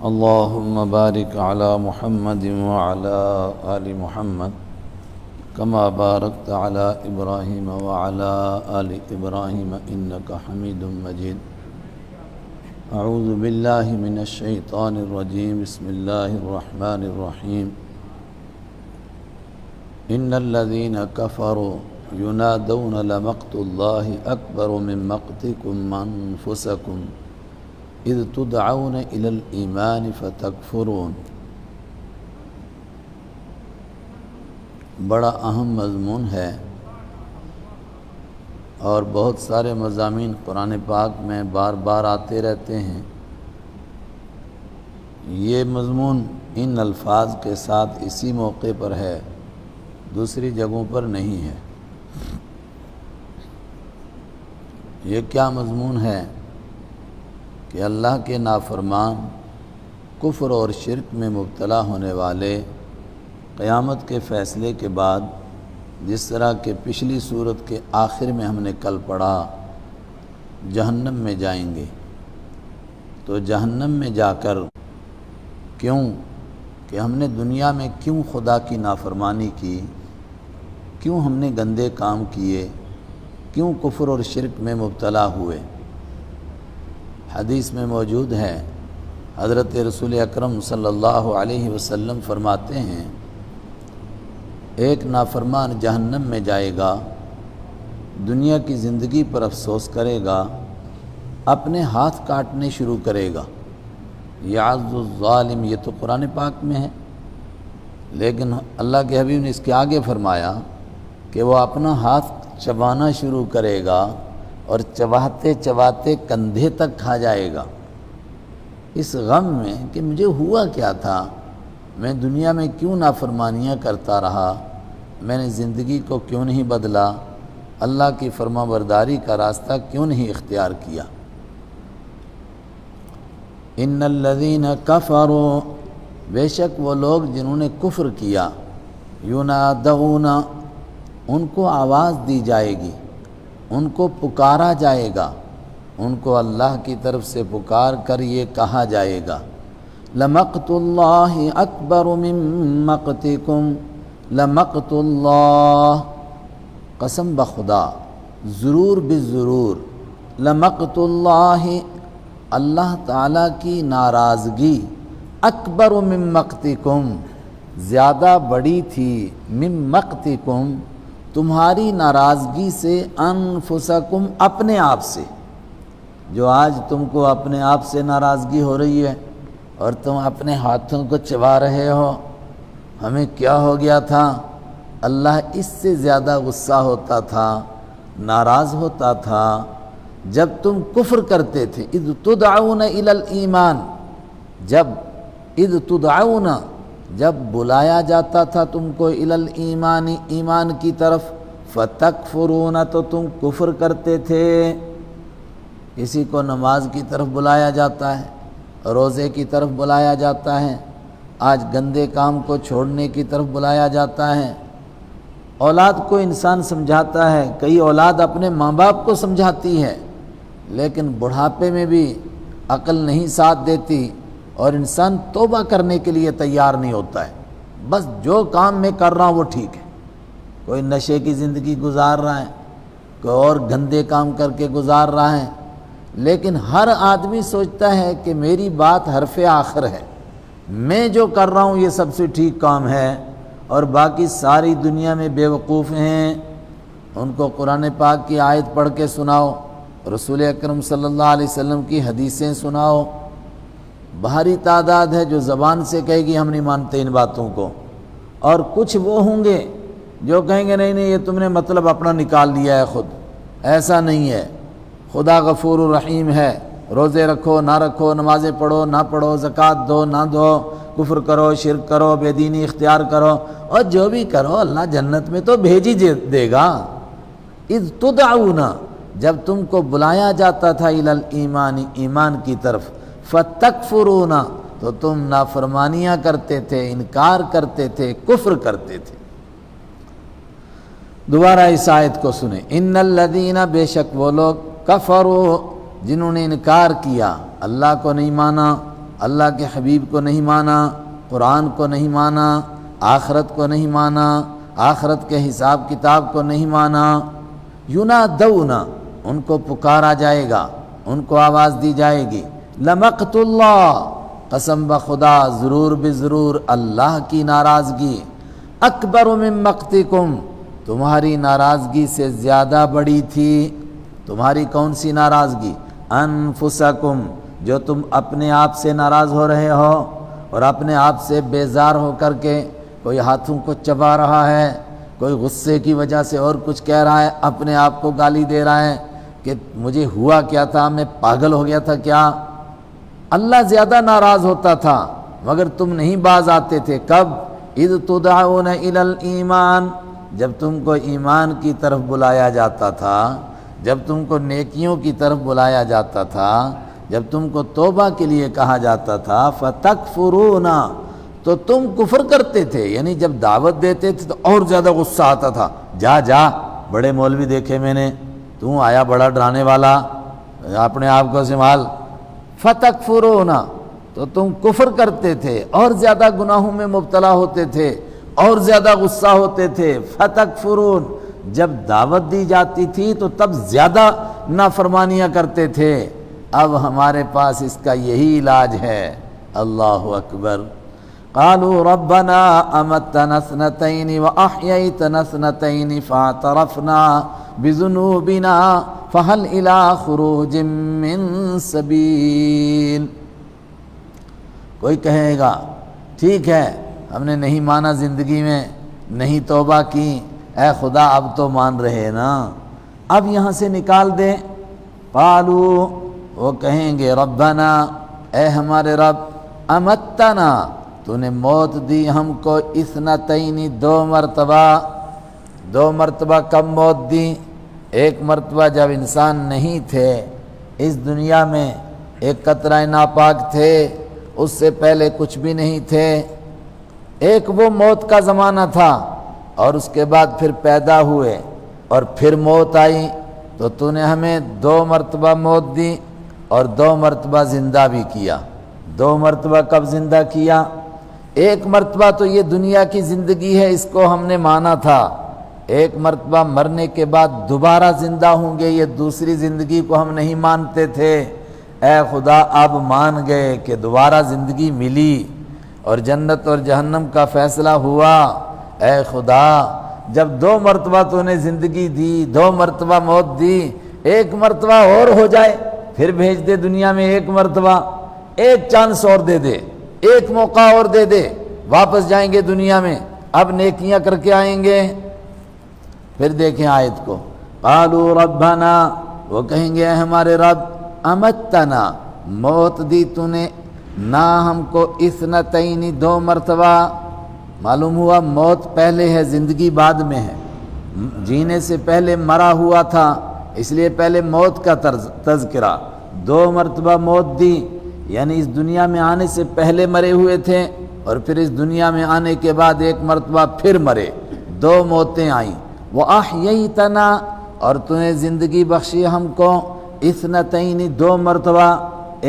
اللهم بارك على محمد وعلى آل محمد كما باركت على إبراهيم وعلى آل إبراهيم إنك حميد مجيد. أعوذ بالله من الشيطان الرجيم. بسم الله الرحمن الرحيم. إن الذين كفروا ينادون لمقت الله أكبر من مقتكم أنفسكم اذ تدعون الى الایمان فتکفرون. بڑا اہم مضمون ہے اور بہت سارے مضامین قرآن پاک میں بار بار آتے رہتے ہیں. یہ مضمون ان الفاظ کے ساتھ اسی موقع پر ہے، دوسری جگہوں پر نہیں ہے. یہ کیا مضمون ہے کہ اللہ کے نافرمان، کفر اور شرک میں مبتلا ہونے والے قیامت کے فیصلے کے بعد جس طرح کہ پچھلی صورت کے آخر میں ہم نے کل پڑھا جہنم میں جائیں گے. تو جہنم میں جا کر کیوں کہ ہم نے دنیا میں کیوں خدا کی نافرمانی کی، کیوں ہم نے گندے کام کیے، کیوں کفر اور شرک میں مبتلا ہوئے. حدیث میں موجود ہے، حضرت رسول اکرم صلی اللہ علیہ وسلم فرماتے ہیں ایک نافرمان جہنم میں جائے گا، دنیا کی زندگی پر افسوس کرے گا، اپنے ہاتھ کاٹنے شروع کرے گا. یعض الظالم، یہ تو قرآن پاک میں ہے، لیکن اللہ کے حبیب نے اس کے آگے فرمایا کہ وہ اپنا ہاتھ چبانا شروع کرے گا اور چباتے چباتے کندھے تک کھا جائے گا، اس غم میں کہ مجھے ہوا کیا تھا، میں دنیا میں کیوں نافرمانیاں کرتا رہا، میں نے زندگی کو کیوں نہیں بدلا، اللہ کی فرما برداری کا راستہ کیوں نہیں اختیار کیا. ان الذین کفروا، بے شک وہ لوگ جنہوں نے کفر کیا، ینادون، ان کو آواز دی جائے گی، ان کو پکارا جائے گا، ان کو اللہ کی طرف سے پکار کر یہ کہا جائے گا لمقت اللہ اکبر من مقتکم، لمقت اللہ، قسم بخدا، ضرور بالضرور، لمقت اللہ، اللہ تعالیٰ کی ناراضگی، اکبر من مقتکم، زیادہ بڑی تھی، من مقتکم، تمہاری ناراضگی سے، انفسکم، اپنے آپ سے. جو آج تم کو اپنے آپ سے ناراضگی ہو رہی ہے اور تم اپنے ہاتھوں کو چبا رہے ہو، ہمیں کیا ہو گیا تھا، اللہ اس سے زیادہ غصہ ہوتا تھا، ناراض ہوتا تھا جب تم کفر کرتے تھے. اذ تدعون الی الایمان، اذ تدعون، جب بلایا جاتا تھا تم کو الی الایمان، ایمان کی طرف، فتکفرون، تو تم کفر کرتے تھے. کسی کو نماز کی طرف بلایا جاتا ہے، روزے کی طرف بلایا جاتا ہے، آج گندے کام کو چھوڑنے کی طرف بلایا جاتا ہے. اولاد کو انسان سمجھاتا ہے، کئی اولاد اپنے ماں باپ کو سمجھاتی ہے، لیکن بڑھاپے میں بھی عقل نہیں ساتھ دیتی اور انسان توبہ کرنے کے لیے تیار نہیں ہوتا ہے. بس جو کام میں کر رہا ہوں وہ ٹھیک ہے. کوئی نشے کی زندگی گزار رہا ہے، کوئی اور گندے کام کر کے گزار رہا ہے، لیکن ہر آدمی سوچتا ہے کہ میری بات حرف آخر ہے، میں جو کر رہا ہوں یہ سب سے ٹھیک کام ہے، اور باقی ساری دنیا میں بے وقوف ہیں. ان کو قرآن پاک کی آیت پڑھ کے سناؤ، رسول اکرم صلی اللہ علیہ وسلم کی حدیثیں سناؤ. بھاری تعداد ہے جو زبان سے کہے گی ہم نہیں مانتے ان باتوں کو، اور کچھ وہ ہوں گے جو کہیں گے نہیں نہیں یہ تم نے مطلب اپنا نکال لیا ہے خود، ایسا نہیں ہے. خدا غفور الرحیم ہے، روزے رکھو نہ رکھو، نمازیں پڑھو نہ پڑھو، زکوٰۃ دو نہ دو، کفر کرو، شرک کرو، بے دینی اختیار کرو، اور جو بھی کرو اللہ جنت میں تو بھیج ہی دے گا. اذ تدعون، جب تم کو بلایا جاتا تھا الی الایمان، ایمان کی طرف، فتکفرون، تو تم نافرمانیاں کرتے تھے، انکار کرتے تھے، کفر کرتے تھے. دوبارہ اس آیت کو سنیں. ان الذین، بے شک وہ لوگ، کفروا، جنہوں نے انکار کیا، اللہ کو نہیں مانا، اللہ کے حبیب کو نہیں مانا، قرآن کو نہیں مانا، آخرت کو نہیں مانا، آخرت کے حساب کتاب کو نہیں مانا، ینادون ان کو پکارا جائے گا، ان کو آواز دی جائے گی، لمقت اللہ قسم بخدا ضرور بضرور اللہ کی ناراضگی، اکبر من مقتکم تمہاری ناراضگی سے زیادہ بڑی تھی۔ تمہاری کون سی ناراضگی؟ انفسکم جو تم اپنے آپ سے ناراض ہو رہے ہو اور اپنے آپ سے بیزار ہو کر کے کوئی ہاتھوں کو چبا رہا ہے، کوئی غصے کی وجہ سے اور کچھ کہہ رہا ہے، اپنے آپ کو گالی دے رہا ہے کہ مجھے ہوا کیا تھا، میں پاگل ہو گیا تھا کیا۔ اللہ زیادہ ناراض ہوتا تھا مگر تم نہیں باز آتے تھے۔ کب؟ اذ تدعون الی الایمان جب تم کو ایمان کی طرف بلایا جاتا تھا، جب تم کو نیکیوں کی طرف بلایا جاتا تھا، جب تم کو توبہ کے لیے کہا جاتا تھا، فتکفرون تو تم کفر کرتے تھے، یعنی جب دعوت دیتے تھے تو اور زیادہ غصہ آتا تھا، جا جا بڑے مولوی دیکھے میں نے، تو آیا بڑا ڈرانے والا، اپنے آپ کو سنبھال۔ فتکفرون تو تم کفر کرتے تھے، اور زیادہ گناہوں میں مبتلا ہوتے تھے، اور زیادہ غصہ ہوتے تھے۔ فتکفرون جب دعوت دی جاتی تھی تو تب زیادہ نافرمانیاں کرتے تھے۔ اب ہمارے پاس اس کا یہی علاج ہے۔ اللہ اکبر۔ قالوا ربنا امتنا اثنتين واحييتنا اثنتين فاعترفنا بذنوبنا فهل الى خروج من سبيل۔ کوئی کہے گا ٹھیک ہے ہم نے نہیں مانا زندگی میں، نہیں توبہ کی، اے خدا اب تو مان رہے نا، اب یہاں سے نکال دے۔ قالوا وہ کہیں گے ربنا اے ہمارے رب، امتنا تو نے موت دی ہم کو، اثنتین دو مرتبہ کب موت دی؟ ایک مرتبہ جب انسان نہیں تھے اس دنیا میں، ایک قطرہ ناپاک تھے، اس سے پہلے کچھ بھی نہیں تھے، ایک وہ موت کا زمانہ تھا، اور اس کے بعد پھر پیدا ہوئے اور پھر موت آئی، تو نے ہمیں دو مرتبہ موت دی اور دو مرتبہ زندہ بھی کیا۔ دو مرتبہ کب زندہ کیا؟ ایک مرتبہ تو یہ دنیا کی زندگی ہے، اس کو ہم نے مانا تھا، ایک مرتبہ مرنے کے بعد دوبارہ زندہ ہوں گے، یہ دوسری زندگی کو ہم نہیں مانتے تھے۔ اے خدا اب مان گئے کہ دوبارہ زندگی ملی اور جنت اور جہنم کا فیصلہ ہوا۔ اے خدا جب دو مرتبہ تو نے زندگی دی، دو مرتبہ موت دی، ایک مرتبہ اور ہو جائے، پھر بھیج دے دنیا میں ایک مرتبہ، ایک چانس اور دے دے، ایک موقع اور دے دے، واپس جائیں گے دنیا میں، اب نیکیاں کر کے آئیں گے۔ پھر دیکھیں آیت کو، قالوا ربنا وہ کہیں گے اے ہمارے رب، امتنا موت دی تو نے نہ ہم کو، اثنتین دو مرتبہ، معلوم ہوا موت پہلے ہے زندگی بعد میں ہے، جینے سے پہلے مرا ہوا تھا، اس لیے پہلے موت کا تذکرہ، دو مرتبہ موت دی یعنی اس دنیا میں آنے سے پہلے مرے ہوئے تھے اور پھر اس دنیا میں آنے کے بعد ایک مرتبہ پھر مرے، دو موتیں آئیں۔ وَأَحْيَيْتَنَا اور تو نے زندگی بخشی ہم کو، اثنتین دو مرتبہ،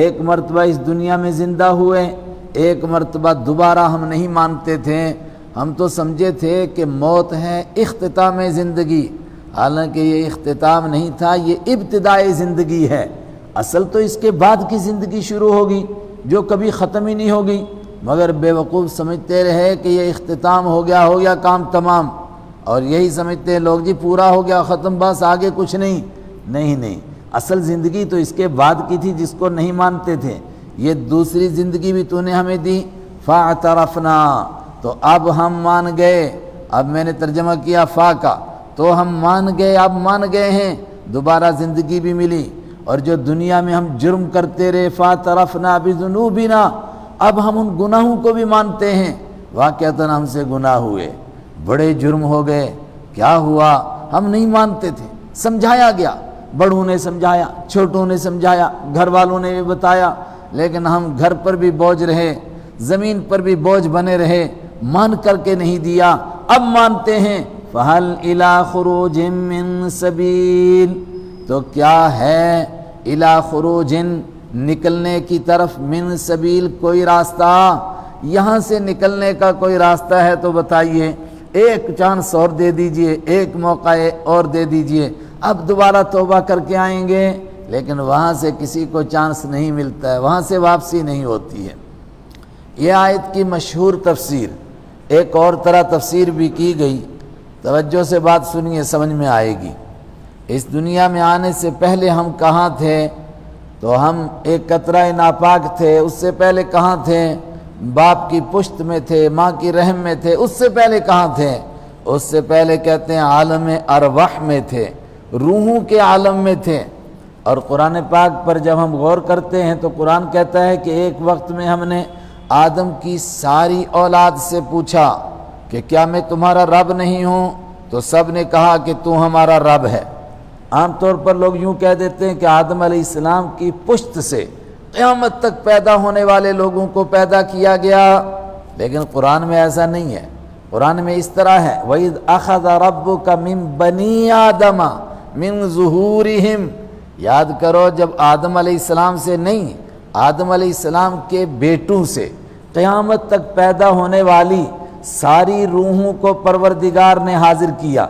ایک مرتبہ اس دنیا میں زندہ ہوئے، ایک مرتبہ دوبارہ ہم نہیں مانتے تھے، ہم تو سمجھے تھے کہ موت ہے اختتام زندگی، حالانکہ یہ اختتام نہیں تھا، یہ ابتدائی زندگی ہے، اصل تو اس کے بعد کی زندگی شروع ہوگی جو کبھی ختم ہی نہیں ہوگی، مگر بے وقوف سمجھتے رہے کہ یہ اختتام ہو گیا کام تمام، اور یہی سمجھتے ہیں لوگ جی پورا ہو گیا ختم، بس آگے کچھ نہیں، اصل زندگی تو اس کے بعد کی تھی جس کو نہیں مانتے تھے، یہ دوسری زندگی بھی تو نے ہمیں دی، فاعترفنا تو اب ہم مان گئے، اب میں نے ترجمہ کیا فا کا، تو ہم مان گئے، اب مان گئے ہیں، دوبارہ زندگی بھی ملی، اور جو دنیا میں ہم جرم کرتے رہے، فاعترفنا بذنوبنا اب ہم ان گناہوں کو بھی مانتے ہیں، واقعتاً ہم سے گناہ ہوئے، بڑے جرم ہو گئے، کیا ہوا ہم نہیں مانتے تھے، سمجھایا گیا، بڑوں نے سمجھایا، چھوٹوں نے سمجھایا، گھر والوں نے بھی بتایا، لیکن ہم گھر پر بھی بوجھ رہے، زمین پر بھی بوجھ بنے رہے، مان کر کے نہیں دیا، اب مانتے ہیں۔ فَهَلْ إِلَى خُرُوجٍ مِّن سَبِيلٍ تو کیا ہے، إِلَى خُرُوجٍ نکلنے کی طرف من سبیل کوئی راستہ، یہاں سے نکلنے کا کوئی راستہ ہے تو بتائیے، ایک چانس اور دے دیجئے، ایک موقع اور دے دیجئے، اب دوبارہ توبہ کر کے آئیں گے، لیکن وہاں سے کسی کو چانس نہیں ملتا ہے، وہاں سے واپسی نہیں ہوتی ہے۔ یہ آیت کی مشہور تفسیر، ایک اور طرح تفسیر بھی کی گئی، توجہ سے بات سنیے سمجھ میں آئے گی۔ اس دنیا میں آنے سے پہلے ہم کہاں تھے؟ تو ہم ایک قطرہ ناپاک تھے، اس سے پہلے کہاں تھے؟ باپ کی پشت میں تھے، ماں کی رحم میں تھے، اس سے پہلے کہاں تھے؟ اس سے پہلے کہتے ہیں عالم ارواح میں تھے، روحوں کے عالم میں تھے۔ اور قرآن پاک پر جب ہم غور کرتے ہیں تو قرآن کہتا ہے کہ ایک وقت میں ہم نے آدم کی ساری اولاد سے پوچھا کہ کیا میں تمہارا رب نہیں ہوں؟ تو سب نے کہا کہ تو ہمارا رب ہے۔ عام طور پر لوگ یوں کہہ دیتے ہیں کہ آدم علیہ السلام کی پشت سے قیامت تک پیدا ہونے والے لوگوں کو پیدا کیا گیا، لیکن قرآن میں ایسا نہیں ہے۔ قرآن میں اس طرح ہے وَإِذْ أَخَذَ رَبُّكَ مِن بَنِي آدَمَ مِن ظُهُورِهِمْ، یاد کرو جب آدم علیہ السلام سے نہیں، آدم علیہ السلام کے بیٹوں سے قیامت تک پیدا ہونے والی ساری روحوں کو پروردگار نے حاضر کیا۔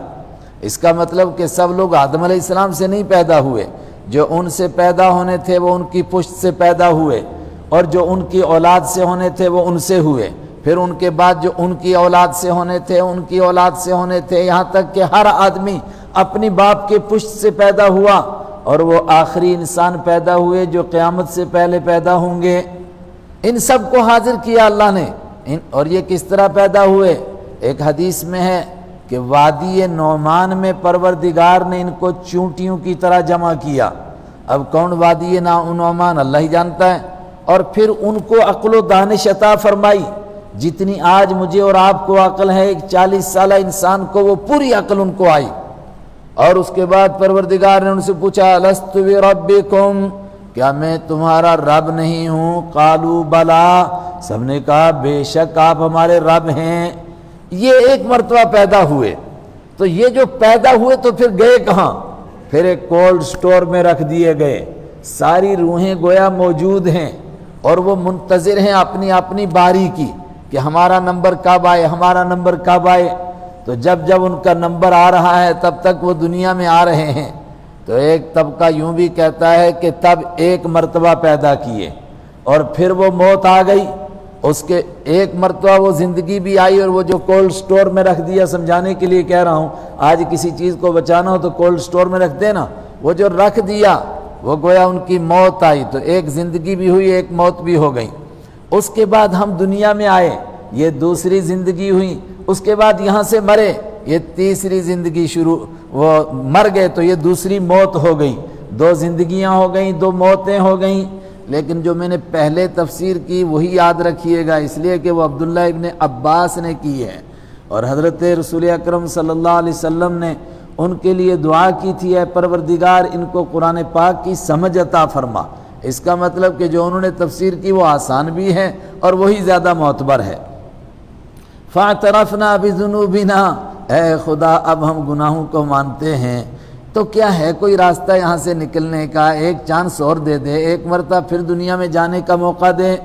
اس کا مطلب کہ سب لوگ آدم علیہ السلام سے نہیں پیدا ہوئے، جو ان سے پیدا ہونے تھے وہ ان کی پشت سے پیدا ہوئے، اور جو ان کی اولاد سے ہونے تھے وہ ان سے ہوئے، پھر ان کے بعد جو ان کی اولاد سے ہونے تھے ان کی اولاد سے ہونے تھے، یہاں تک کہ ہر آدمی اپنی باپ کے پشت سے پیدا ہوا، اور وہ آخری انسان پیدا ہوئے جو قیامت سے پہلے پیدا ہوں گے۔ ان سب کو حاضر کیا اللہ نے، اور یہ کس طرح پیدا ہوئے؟ ایک حدیث میں ہے کہ وادی نعمان میں پروردگار نے ان کو چونٹیوں کی طرح جمع کیا۔ اب کون وادی نعمان اللہ ہی جانتا ہے۔ اور پھر ان کو عقل و دانش عطا فرمائی، جتنی آج مجھے اور آپ کو عقل ہے، ایک 40 سالہ انسان کو وہ پوری عقل ان کو آئی۔ اور اس کے بعد پروردگار نے ان سے پوچھا الست بربکم، کیا میں تمہارا رب نہیں ہوں؟ قالوا بلا، سب نے کہا بے شک آپ ہمارے رب ہیں۔ یہ ایک مرتبہ پیدا ہوئے، تو یہ جو پیدا ہوئے تو پھر گئے کہاں؟ پھر ایک کولڈ سٹور میں رکھ دیے گئے۔ ساری روحیں گویا موجود ہیں اور وہ منتظر ہیں اپنی اپنی باری کی کہ ہمارا نمبر کب آئے، ہمارا نمبر کب آئے۔ تو جب جب ان کا نمبر آ رہا ہے تب تک وہ دنیا میں آ رہے ہیں۔ تو ایک طبقہ یوں بھی کہتا ہے کہ تب ایک مرتبہ پیدا کیے اور پھر وہ موت آ گئی، اس کے ایک مرتبہ وہ زندگی بھی آئی، اور وہ جو کولڈ سٹور میں رکھ دیا، سمجھانے کے لیے کہہ رہا ہوں، آج کسی چیز کو بچانا ہو تو کولڈ سٹور میں رکھ دینا، وہ جو رکھ دیا وہ گویا ان کی موت آئی، تو ایک زندگی بھی ہوئی، ایک موت بھی ہو گئی۔ اس کے بعد ہم دنیا میں آئے، یہ دوسری زندگی ہوئی، اس کے بعد یہاں سے مرے، یہ تیسری زندگی شروع، وہ مر گئے تو یہ دوسری موت ہو گئی، دو زندگیاں ہو گئیں، دو موتیں ہو گئیں۔ لیکن جو میں نے پہلے تفسیر کی وہی یاد رکھیے گا، اس لیے کہ وہ عبداللہ ابن عباس نے کی ہے، اور حضرت رسول اکرم صلی اللہ علیہ وسلم نے ان کے لیے دعا کی تھی، اے پروردگار ان کو قرآن پاک کی سمجھ عطا فرما۔ اس کا مطلب کہ جو انہوں نے تفسیر کی وہ آسان بھی ہے اور وہی زیادہ معتبر ہے۔ فَاعْتَرَفْنَا بِذُنُوبِنَا، اے خدا اب ہم گناہوں کو مانتے ہیں، تو کیا ہے کوئی راستہ یہاں سے نکلنے کا؟ ایک چانس اور دے دے، ایک مرتبہ پھر دنیا میں جانے کا موقع دے۔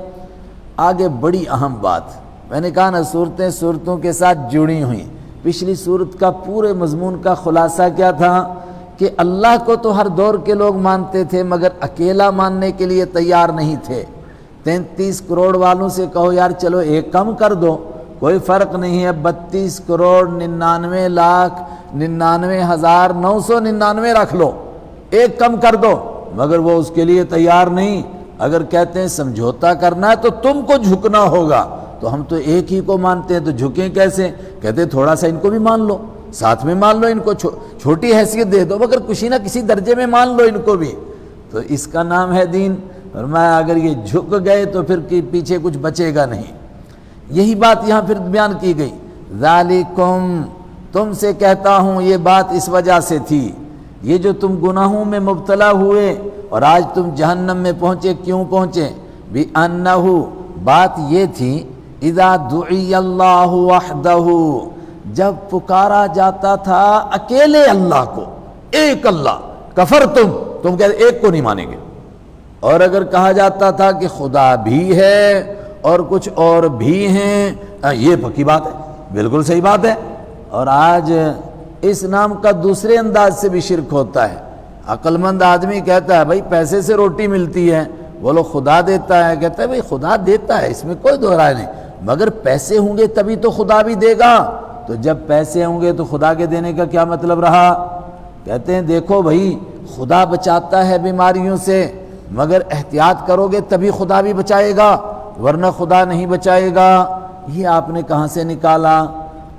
آگے بڑی اہم بات، میں نے کہا نا صورتیں صورتوں کے ساتھ جڑی ہوئیں۔ پچھلی صورت کا پورے مضمون کا خلاصہ کیا تھا کہ اللہ کو تو ہر دور کے لوگ مانتے تھے مگر اکیلا ماننے کے لیے تیار نہیں تھے۔ 33 کروڑ والوں سے کہو یار چلو ایک کم کر دو، کوئی فرق نہیں ہے، 32 کروڑ 99,99,999 رکھ لو، ایک کم کر دو، مگر وہ اس کے لیے تیار نہیں۔ اگر کہتے ہیں سمجھوتا کرنا ہے تو تم کو جھکنا ہوگا، تو ہم تو ایک ہی کو مانتے ہیں تو جھکیں کیسے؟ کہتے تھوڑا سا ان کو بھی مان لو، ساتھ میں مان لو، ان کو چھوٹی حیثیت دے دو مگر کسی نہ کسی درجے میں مان لو ان کو بھی، تو اس کا نام ہے دین۔ فرمایا اگر یہ جھک گئے تو پھر پیچھے کچھ بچے گا نہیں۔ یہی بات یہاں پھر بیان کی گئی، ذالکم، تم سے کہتا ہوں یہ بات اس وجہ سے تھی، یہ جو تم گناہوں میں مبتلا ہوئے اور آج تم جہنم میں پہنچے، کیوں پہنچے؟ بِأَنَّهُ، بات یہ تھی، اذا دعی اللہ وحدہ، جب پکارا جاتا تھا اکیلے اللہ کو، ایک اللہ، کفر تم کہتے ایک کو نہیں مانیں گے، اور اگر کہا جاتا تھا کہ خدا بھی ہے اور کچھ اور بھی ہیں، یہ پکی بات ہے، بالکل صحیح بات ہے۔ اور آج اس نام کا دوسرے انداز سے بھی شرک ہوتا ہے۔ عقل مند آدمی کہتا ہے بھائی پیسے سے روٹی ملتی ہے، بولو خدا دیتا ہے، کہتا ہے بھائی خدا دیتا ہے، اس میں کوئی دو رائے نہیں، مگر پیسے ہوں گے تبھی تو خدا بھی دے گا۔ تو جب پیسے ہوں گے تو خدا کے دینے کا کیا مطلب رہا؟ کہتے ہیں دیکھو بھائی خدا بچاتا ہے بیماریوں سے، مگر احتیاط کرو گے تبھی خدا بھی بچائے گا، ورنہ خدا نہیں بچائے گا۔ یہ آپ نے کہاں سے نکالا؟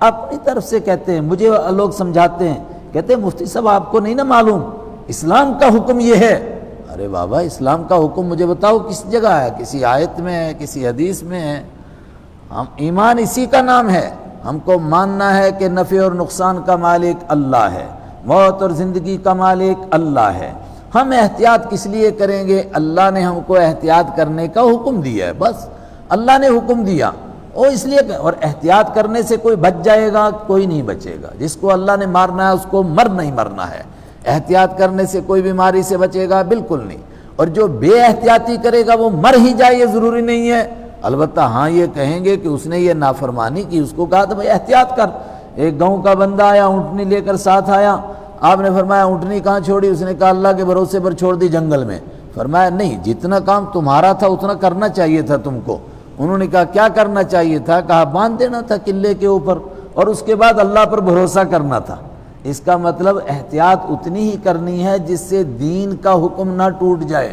اپنی طرف سے کہتے ہیں، مجھے لوگ سمجھاتے ہیں، کہتے ہیں مفتی صاحب آپ کو نہیں نا معلوم اسلام کا حکم یہ ہے۔ ارے بابا اسلام کا حکم مجھے بتاؤ کس جگہ ہے؟ کسی آیت میں ہے؟ کسی حدیث میں ہے؟ ہم ایمان اسی کا نام ہے، ہم کو ماننا ہے کہ نفع اور نقصان کا مالک اللہ ہے، موت اور زندگی کا مالک اللہ ہے۔ ہم احتیاط کس لیے کریں گے؟ اللہ نے ہم کو احتیاط کرنے کا حکم دیا ہے، بس اللہ نے حکم دیا وہ اس لیے، اور احتیاط کرنے سے کوئی بچ جائے گا؟ کوئی نہیں بچے گا۔ جس کو اللہ نے مارنا ہے اس کو نہیں مرنا ہے۔ احتیاط کرنے سے کوئی بیماری سے بچے گا؟ بالکل نہیں۔ اور جو بے احتیاطی کرے گا وہ مر ہی جائے، یہ ضروری نہیں ہے۔ البتہ ہاں یہ کہیں گے کہ اس نے یہ نافرمانی کی، اس کو کہا تھا بھائی احتیاط کر۔ ایک گاؤں کا بندہ آیا، اونٹنی لے کر ساتھ آیا، آپ نے فرمایا اونٹنی کہاں چھوڑی؟ اس نے کہا اللہ کے بھروسے پر چھوڑ دی جنگل میں۔ فرمایا نہیں، جتنا کام تمہارا تھا اتنا کرنا چاہیے تھا تم کو۔ انہوں نے کہا کیا کرنا چاہیے تھا؟ کہا باندھ دینا تھا قلعے کے اوپر، اور اس کے بعد اللہ پر بھروسہ کرنا تھا۔ اس کا مطلب احتیاط اتنی ہی کرنی ہے جس سے دین کا حکم نہ ٹوٹ جائے،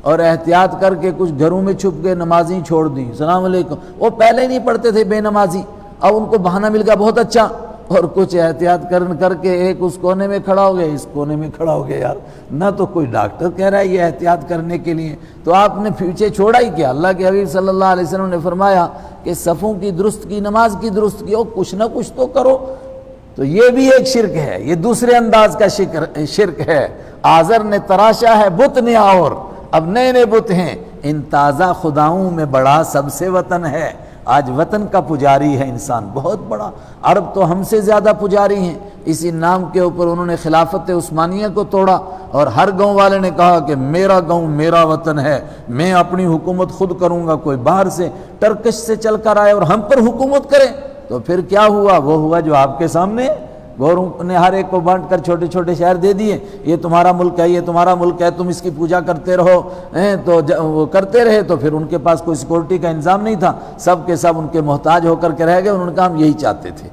اور احتیاط کر کے کچھ گھروں میں چھپ کے نمازی چھوڑ دی، السلام علیکم، وہ پہلے نہیں پڑھتے تھے بے نمازی، اب ان کو بہانہ مل گیا بہت اچھا، اور کچھ احتیاط کر کے ایک اس کونے میں کھڑا ہو گیا، اس کونے میں کھڑا ہو گیا۔ یار نہ تو کوئی ڈاکٹر کہہ رہا ہے یہ احتیاط کرنے کے لیے، تو آپ نے پیچھے چھوڑا ہی کیا؟ اللہ کے حبیب صلی اللہ علیہ وسلم نے فرمایا کہ صفوں کی درست کی، نماز کی درست کی، اور کچھ نہ کچھ تو کرو۔ تو یہ بھی ایک شرک ہے، یہ دوسرے انداز کا شرک ہے۔ آزر نے تراشا ہے بت نیا، اور اب نئے نئے بت ہیں۔ ان تازہ خداؤں میں بڑا سب سے وطن ہے۔ آج وطن کا پجاری ہے انسان بہت بڑا، عرب تو ہم سے زیادہ پجاری ہیں۔ اسی نام کے اوپر انہوں نے خلافت عثمانیہ کو توڑا، اور ہر گاؤں والے نے کہا کہ میرا گاؤں میرا وطن ہے، میں اپنی حکومت خود کروں گا، کوئی باہر سے ٹرکش سے چل کر آئے اور ہم پر حکومت کرے۔ تو پھر کیا ہوا؟ وہ ہوا جو آپ کے سامنے، گوروں نے ہر ایک کو بانٹ کر چھوٹے چھوٹے شہر دے دیے، یہ تمہارا ملک ہے، یہ تمہارا ملک ہے، تم اس کی پوجا کرتے رہو، تو وہ کرتے رہے، تو پھر ان کے پاس کوئی سیکورٹی کا انتظام نہیں تھا، سب کے سب ان کے محتاج ہو کر کے رہ گئے۔ انہوں نے کہا ہم یہی چاہتے تھے۔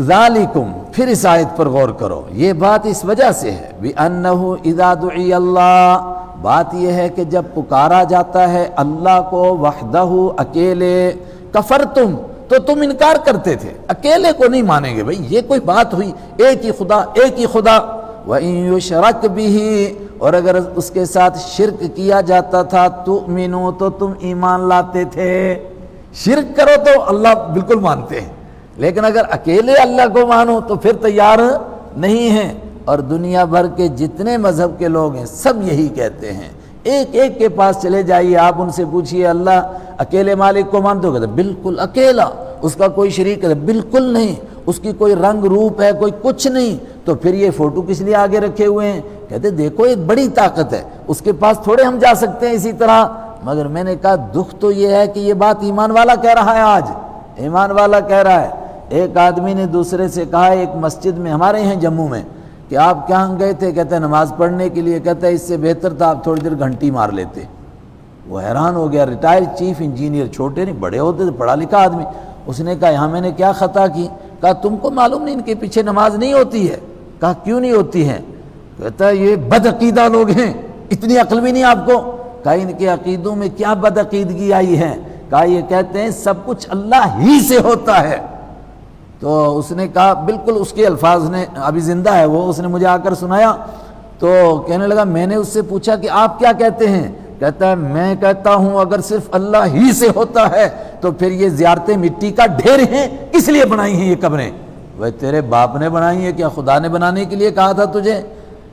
ذالکم، پھر اس آیت پر غور کرو، یہ بات اس وجہ سے ہے بِأَنَّهُ إِذَا دُعِيَ اللَّهُ، بات یہ ہے کہ جب پکارا جاتا ہے اللہ کو وحدہ، اکیلے، کفرتم، تو تم انکار کرتے تھے، اکیلے کو نہیں مانیں گے بھائی، یہ کوئی بات ہوئی؟ ایک ہی خدا، ایک ہی خدا۔ وَإِن يُشْرَكْ بِهِ، اور اگر اس کے ساتھ شرک کیا جاتا تھا تُؤْمِنُوا، تو تم ایمان لاتے تھے۔ شرک کرو تو اللہ بالکل مانتے ہیں، لیکن اگر اکیلے اللہ کو مانو تو پھر تیار نہیں ہیں۔ اور دنیا بھر کے جتنے مذہب کے لوگ ہیں سب یہی کہتے ہیں، ایک ایک کے پاس چلے جائیے، آپ ان سے پوچھئے اللہ اکیلے مالک کو مانتے ہو؟ کہتے بالکل اکیلا، اس کا کوئی شریک؟ کہتے بالکل نہیں، اس کی کوئی رنگ روپ ہے، کوئی کچھ نہیں، تو پھر یہ فوٹو کس لیے آگے رکھے ہوئے ہیں؟ کہتے دیکھو ایک بڑی طاقت ہے، اس کے پاس تھوڑے ہم جا سکتے ہیں اسی طرح۔ مگر میں نے کہا دکھ تو یہ ہے کہ یہ بات ایمان والا کہہ رہا ہے، آج ایمان والا کہہ رہا ہے۔ ایک آدمی نے دوسرے سے کہا ایک مسجد میں، ہمارے یہاں جموں میں، کہ آپ کہاں گئے تھے؟ کہتے ہیں نماز پڑھنے کے لیے۔ کہتا ہے اس سے بہتر تھا آپ تھوڑی دیر گھنٹی مار لیتے۔ وہ حیران ہو گیا، ریٹائر چیف انجینئر، چھوٹے نہیں بڑے ہوتے تھے، پڑھا لکھا آدمی۔ اس نے کہا یہاں میں نے کیا خطا کی؟ کہا تم کو معلوم نہیں ان کے پیچھے نماز نہیں ہوتی ہے؟ کہا کیوں نہیں ہوتی ہے؟ کہتا ہے یہ بد عقیدہ لوگ ہیں، اتنی عقل بھی نہیں آپ کو؟ کہا ان کے عقیدوں میں کیا بد عقیدگی آئی ہے؟ کہا یہ کہتے ہیں سب کچھ اللہ ہی سے ہوتا ہے۔ تو اس نے کہا بالکل اس کے الفاظ نے، ابھی زندہ ہے وہ، اس نے مجھے آ کر سنایا، تو کہنے لگا میں نے اس سے پوچھا کہ آپ کیا کہتے ہیں؟ کہتا ہے میں کہتا ہوں اگر صرف اللہ ہی سے ہوتا ہے تو پھر یہ زیارتیں مٹی کا ڈھیر ہیں، کس لیے بنائی ہیں یہ قبریں؟ وہ تیرے باپ نے بنائی ہیں، کیا خدا نے بنانے کے لیے کہا تھا تجھے؟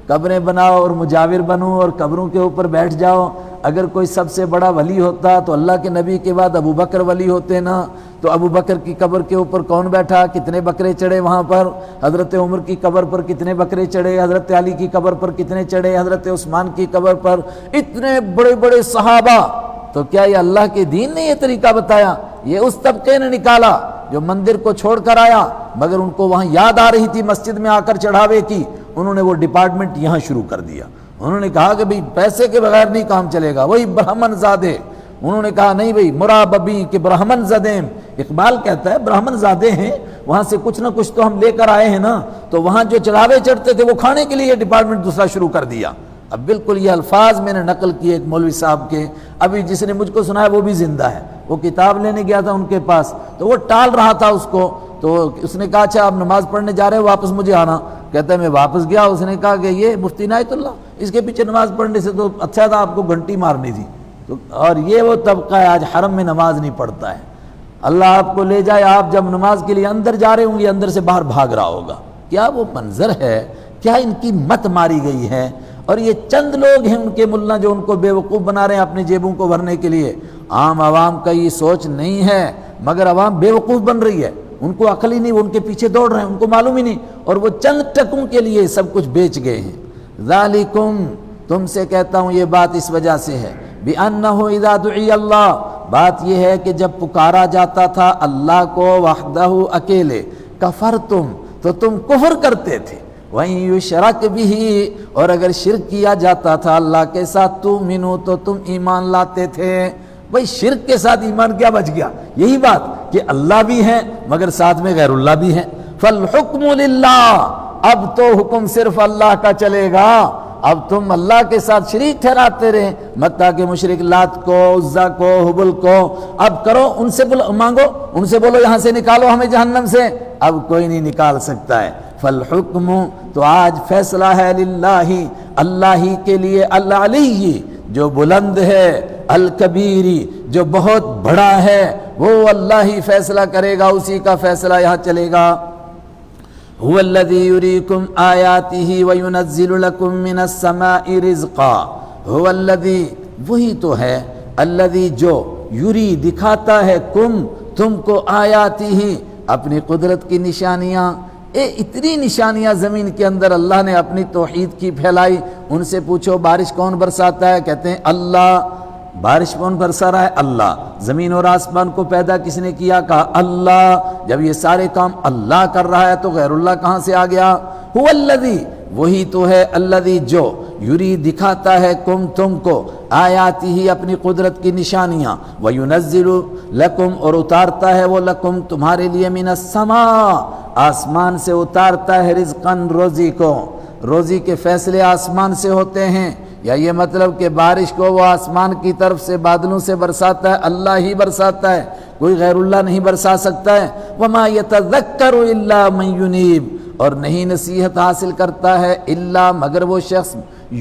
قبریں بناؤ اور مجاور بنو اور قبروں کے اوپر بیٹھ جاؤ، اگر کوئی سب سے بڑا ولی ہوتا تو اللہ کے نبی کے بعد ابو بکر ولی ہوتے نا، تو ابو بکر کی قبر کے اوپر کون بیٹھا، کتنے بکرے چڑھے وہاں پر، حضرت عمر کی قبر پر کتنے بکرے چڑھے، حضرت علی کی قبر پر کتنے چڑھے، حضرت عثمان کی قبر پر اتنے بڑے بڑے صحابہ. تو کیا یہ اللہ کے دین نے یہ طریقہ بتایا؟ یہ اس طبقے نے نکالا جو مندر کو چھوڑ کر آیا، مگر ان کو وہاں یاد آ رہی تھی مسجد میں آ کر چڑھاوے کی، انہوں نے وہ ڈپارٹمنٹ یہاں شروع کر دیا. انہوں نے کہا کہ بھئی پیسے کے بغیر نہیں کام چلے گا، وہی برہمن زادے. انہوں نے کہا نہیں بھئی مراببی کہ برہمن زدیم، اقبال کہتا ہے برہمن زادے ہیں، وہاں سے کچھ نہ کچھ تو ہم لے کر آئے ہیں نا، تو وہاں جو چڑھاوے چڑھتے تھے وہ کھانے کے لیے ڈپارٹمنٹ دوسرا شروع کر دیا. اب بالکل یہ الفاظ میں نے نقل کیے ایک مولوی صاحب کے، ابھی جس نے مجھ کو سنایا وہ بھی زندہ ہے، وہ کتاب لینے گیا تھا ان کے پاس تو وہ ٹال رہا تھا اس کو، تو اس نے کہا اچھا آپ نماز پڑھنے جا رہے ہو واپس مجھے آنا. کہتا ہے میں واپس گیا، اس نے کہا کہ یہ مفتی عنایت اللہ، اس کے پیچھے نماز پڑھنے سے تو اچھا تھا آپ کو گھنٹی مارنی تھی. تو اور یہ وہ طبقہ ہے آج حرم میں نماز نہیں پڑھتا ہے. اللہ آپ کو لے جائے، آپ جب نماز کے لیے اندر جا رہے ہوں گے اندر سے باہر بھاگ رہا ہوگا. کیا وہ منظر ہے، کیا ان کی مت ماری گئی ہے. اور یہ چند لوگ ہیں ان کے ملا جو ان کو بے وقوف بنا رہے ہیں اپنی جیبوں کو بھرنے کے لیے. عام عوام کا یہ سوچ نہیں ہے، مگر عوام بے وقوف بن رہی ہے، ان کو عقل ہی نہیں، وہ ان کے پیچھے دوڑ رہے ہیں، ان کو معلوم ہی نہیں، اور وہ چند ٹکوں کے لیے سب کچھ بیچ گئے ہیں. ذالکم، تم سے کہتا ہوں یہ بات اس وجہ سے ہے، بِأَنَّهُ إِذَا دُعِيَ اللَّهُ، بات یہ ہے کہ جب پکارا جاتا تھا اللہ کو وحدہ اکیلے، کفرتم، تو تم کفر کرتے تھے، وَإِن يُشْرَكْ بِهِ، اور اگر شرک کیا جاتا تھا اللہ کے ساتھ تُؤْمِنُوا، تو تم ایمان لاتے تھے. بھئی شرک کے ساتھ ایمان کیا بچ گیا؟ یہی بات کہ اللہ بھی ہے مگر ساتھ میں غیر اللہ بھی ہے. فَالْحُكْمُ لِلَّهِ، اب تو حکم صرف اللہ کا چلے گا. اب تم اللہ کے ساتھ شریک ٹھہراتے رہے، مکہ کے مشرک لات کو، عزا کو، حبل کو، اب کرو ان سے مانگو، ان سے بولو یہاں سے نکالو ہمیں جہنم سے، اب کوئی نہیں نکال سکتا ہے. فالحکم، تو آج فیصلہ ہے للہ، اللہ ہی کے لیے، العلی جو بلند ہے، الکبیری جو بہت بڑا ہے، وہ اللہ ہی فیصلہ کرے گا، اسی کا فیصلہ یہاں چلے گا. هو الذی یریکم آیاتہ وینزل لکم من السماء رزقا، هو الذی، وہی تو ہے، الذی جو، یری دکھاتا ہے، تم کو آیاتہ اپنی قدرت کی نشانیاں. اتنی نشانیاں زمین کے اندر اللہ نے اپنی توحید کی پھیلائی. ان سے پوچھو بارش کون برساتا ہے، کہتے ہیں اللہ. بارش کون برسا رہا ہے؟ اللہ. زمین اور آسمان کو پیدا کس نے کیا؟ کہا اللہ. جب یہ سارے کام اللہ کر رہا ہے تو غیر اللہ کہاں سے آ گیا؟ هو الذی، وہی تو ہے، الذی جو، یری دکھاتا ہے، تم کو، آیاتہ اپنی قدرت کی نشانیاں، وینزل لکم، اور اتارتا ہے وہ، لکم تمہارے لیے، من السماء، آسمان سے اتارتا ہے، رزقاً روزی کو. روزی کے فیصلے آسمان سے ہوتے ہیں، یا یہ مطلب کہ بارش کو وہ آسمان کی طرف سے بادلوں سے برساتا ہے، اللہ ہی برساتا ہے، کوئی غیر اللہ نہیں برسا سکتا ہے. وما یتذکر الا من ینیب، اور نہیں نصیحت حاصل کرتا ہے الا مگر وہ شخص،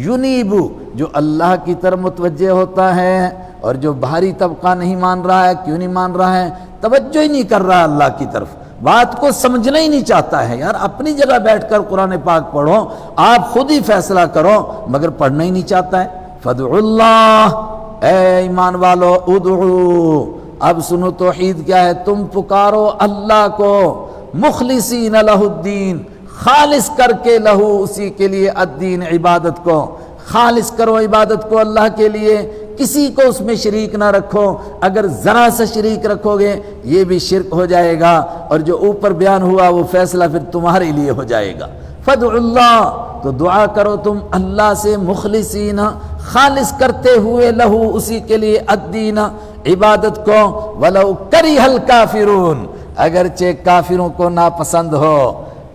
ینیب جو اللہ کی طرف متوجہ ہوتا ہے. اور جو بھاری طبقہ نہیں مان رہا ہے، کیوں نہیں مان رہا ہے؟ توجہ ہی نہیں کر رہا اللہ کی طرف، بات کو سمجھنا ہی نہیں چاہتا ہے. یار اپنی جگہ بیٹھ کر قرآن پاک پڑھو، آپ خود ہی فیصلہ کرو، مگر پڑھنا ہی نہیں چاہتا ہے. فادعوا اللہ، اے ایمان والو، ادعو، اب سنو توحید کیا ہے، تم پکارو اللہ کو، مخلصین لہ الدین، خالص کر کے، لہو اسی کے لیے، الدین عبادت کو، خالص کرو عبادت کو اللہ کے لیے، کسی کو اس میں شریک نہ رکھو. اگر ذرا سا شریک رکھو گے یہ بھی شرک ہو جائے گا، اور جو اوپر بیان ہوا وہ فیصلہ پھر تمہارے لیے ہو جائے گا. فادعوا اللہ، تو دعا کرو تم اللہ سے، مخلصین، خالص کرتے ہوئے، لہو اسی کے لیے، الدین عبادت کو، ولو کرہ الکافرون، اگرچہ کافروں کو ناپسند ہو.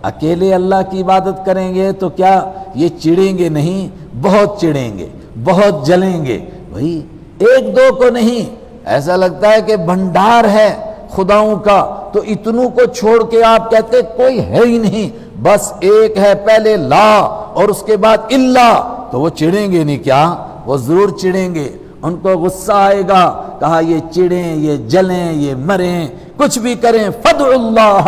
اکیلے اللہ کی عبادت کریں گے تو کیا یہ چڑیں گے؟ نہیں، بہت چڑیں گے، بہت جلیں گے. بھئی ایک دو کو نہیں، ایسا لگتا ہے کہ بھنڈار ہے خداؤں کا، تو اتنوں کو چھوڑ کے آپ کہتے کوئی ہے ہی نہیں، بس ایک ہے، پہلے لا اور اس کے بعد اللہ، تو وہ چڑیں گے نہیں کیا؟ وہ ضرور چڑیں گے. ان کو غصہ آئے گا، کہا یہ چڑیں، یہ جلیں، یہ مریں، کچھ بھی کریں، فدعوا اللہ،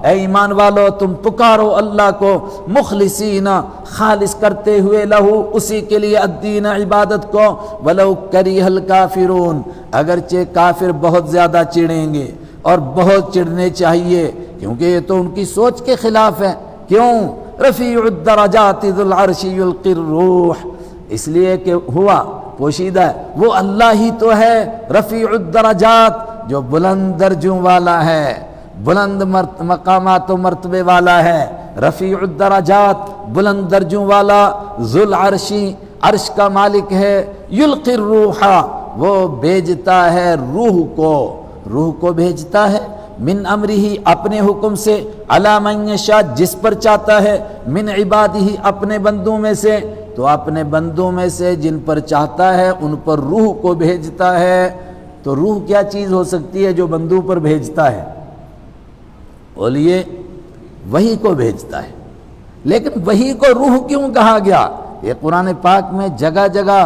اے ایمان والو تم پکارو اللہ کو، مخلصین، خالص کرتے ہوئے لہو، اسی کے لیے الدین، عبادت کو، ولو کریہ الکافرون، اگرچہ کافر بہت زیادہ چڑھیں گے، اور بہت چڑھنے چاہیے، کیونکہ یہ تو ان کی سوچ کے خلاف ہے۔ کیوں؟ رفیع الدرجات ذو العرش یلقی الروح، اس لیے کہ ہوا پوشیدہ ہے، وہ اللہ ہی تو ہے رفیع الدرجات، جو بلند درجوں والا ہے، بلند مقامات و مرتبے والا ہے، رفیع الدرجات، بلند درجوں والا، ذو العرش، عرش کا مالک ہے، یلقی الروح، وہ بھیجتا ہے روح کو بھیجتا ہے، من امرہ، اپنے حکم سے، علی من یشاء، جس پر چاہتا ہے، من عبادہ، اپنے بندوں میں سے، تو اپنے بندوں میں سے جن پر چاہتا ہے ان پر روح کو بھیجتا ہے۔ تو روح کیا چیز ہو سکتی ہے جو بندوں پر بھیجتا ہے؟ بولیے، وحی کو بھیجتا ہے۔ لیکن وحی کو روح کیوں کہا گیا؟ یہ قرآن پاک میں جگہ جگہ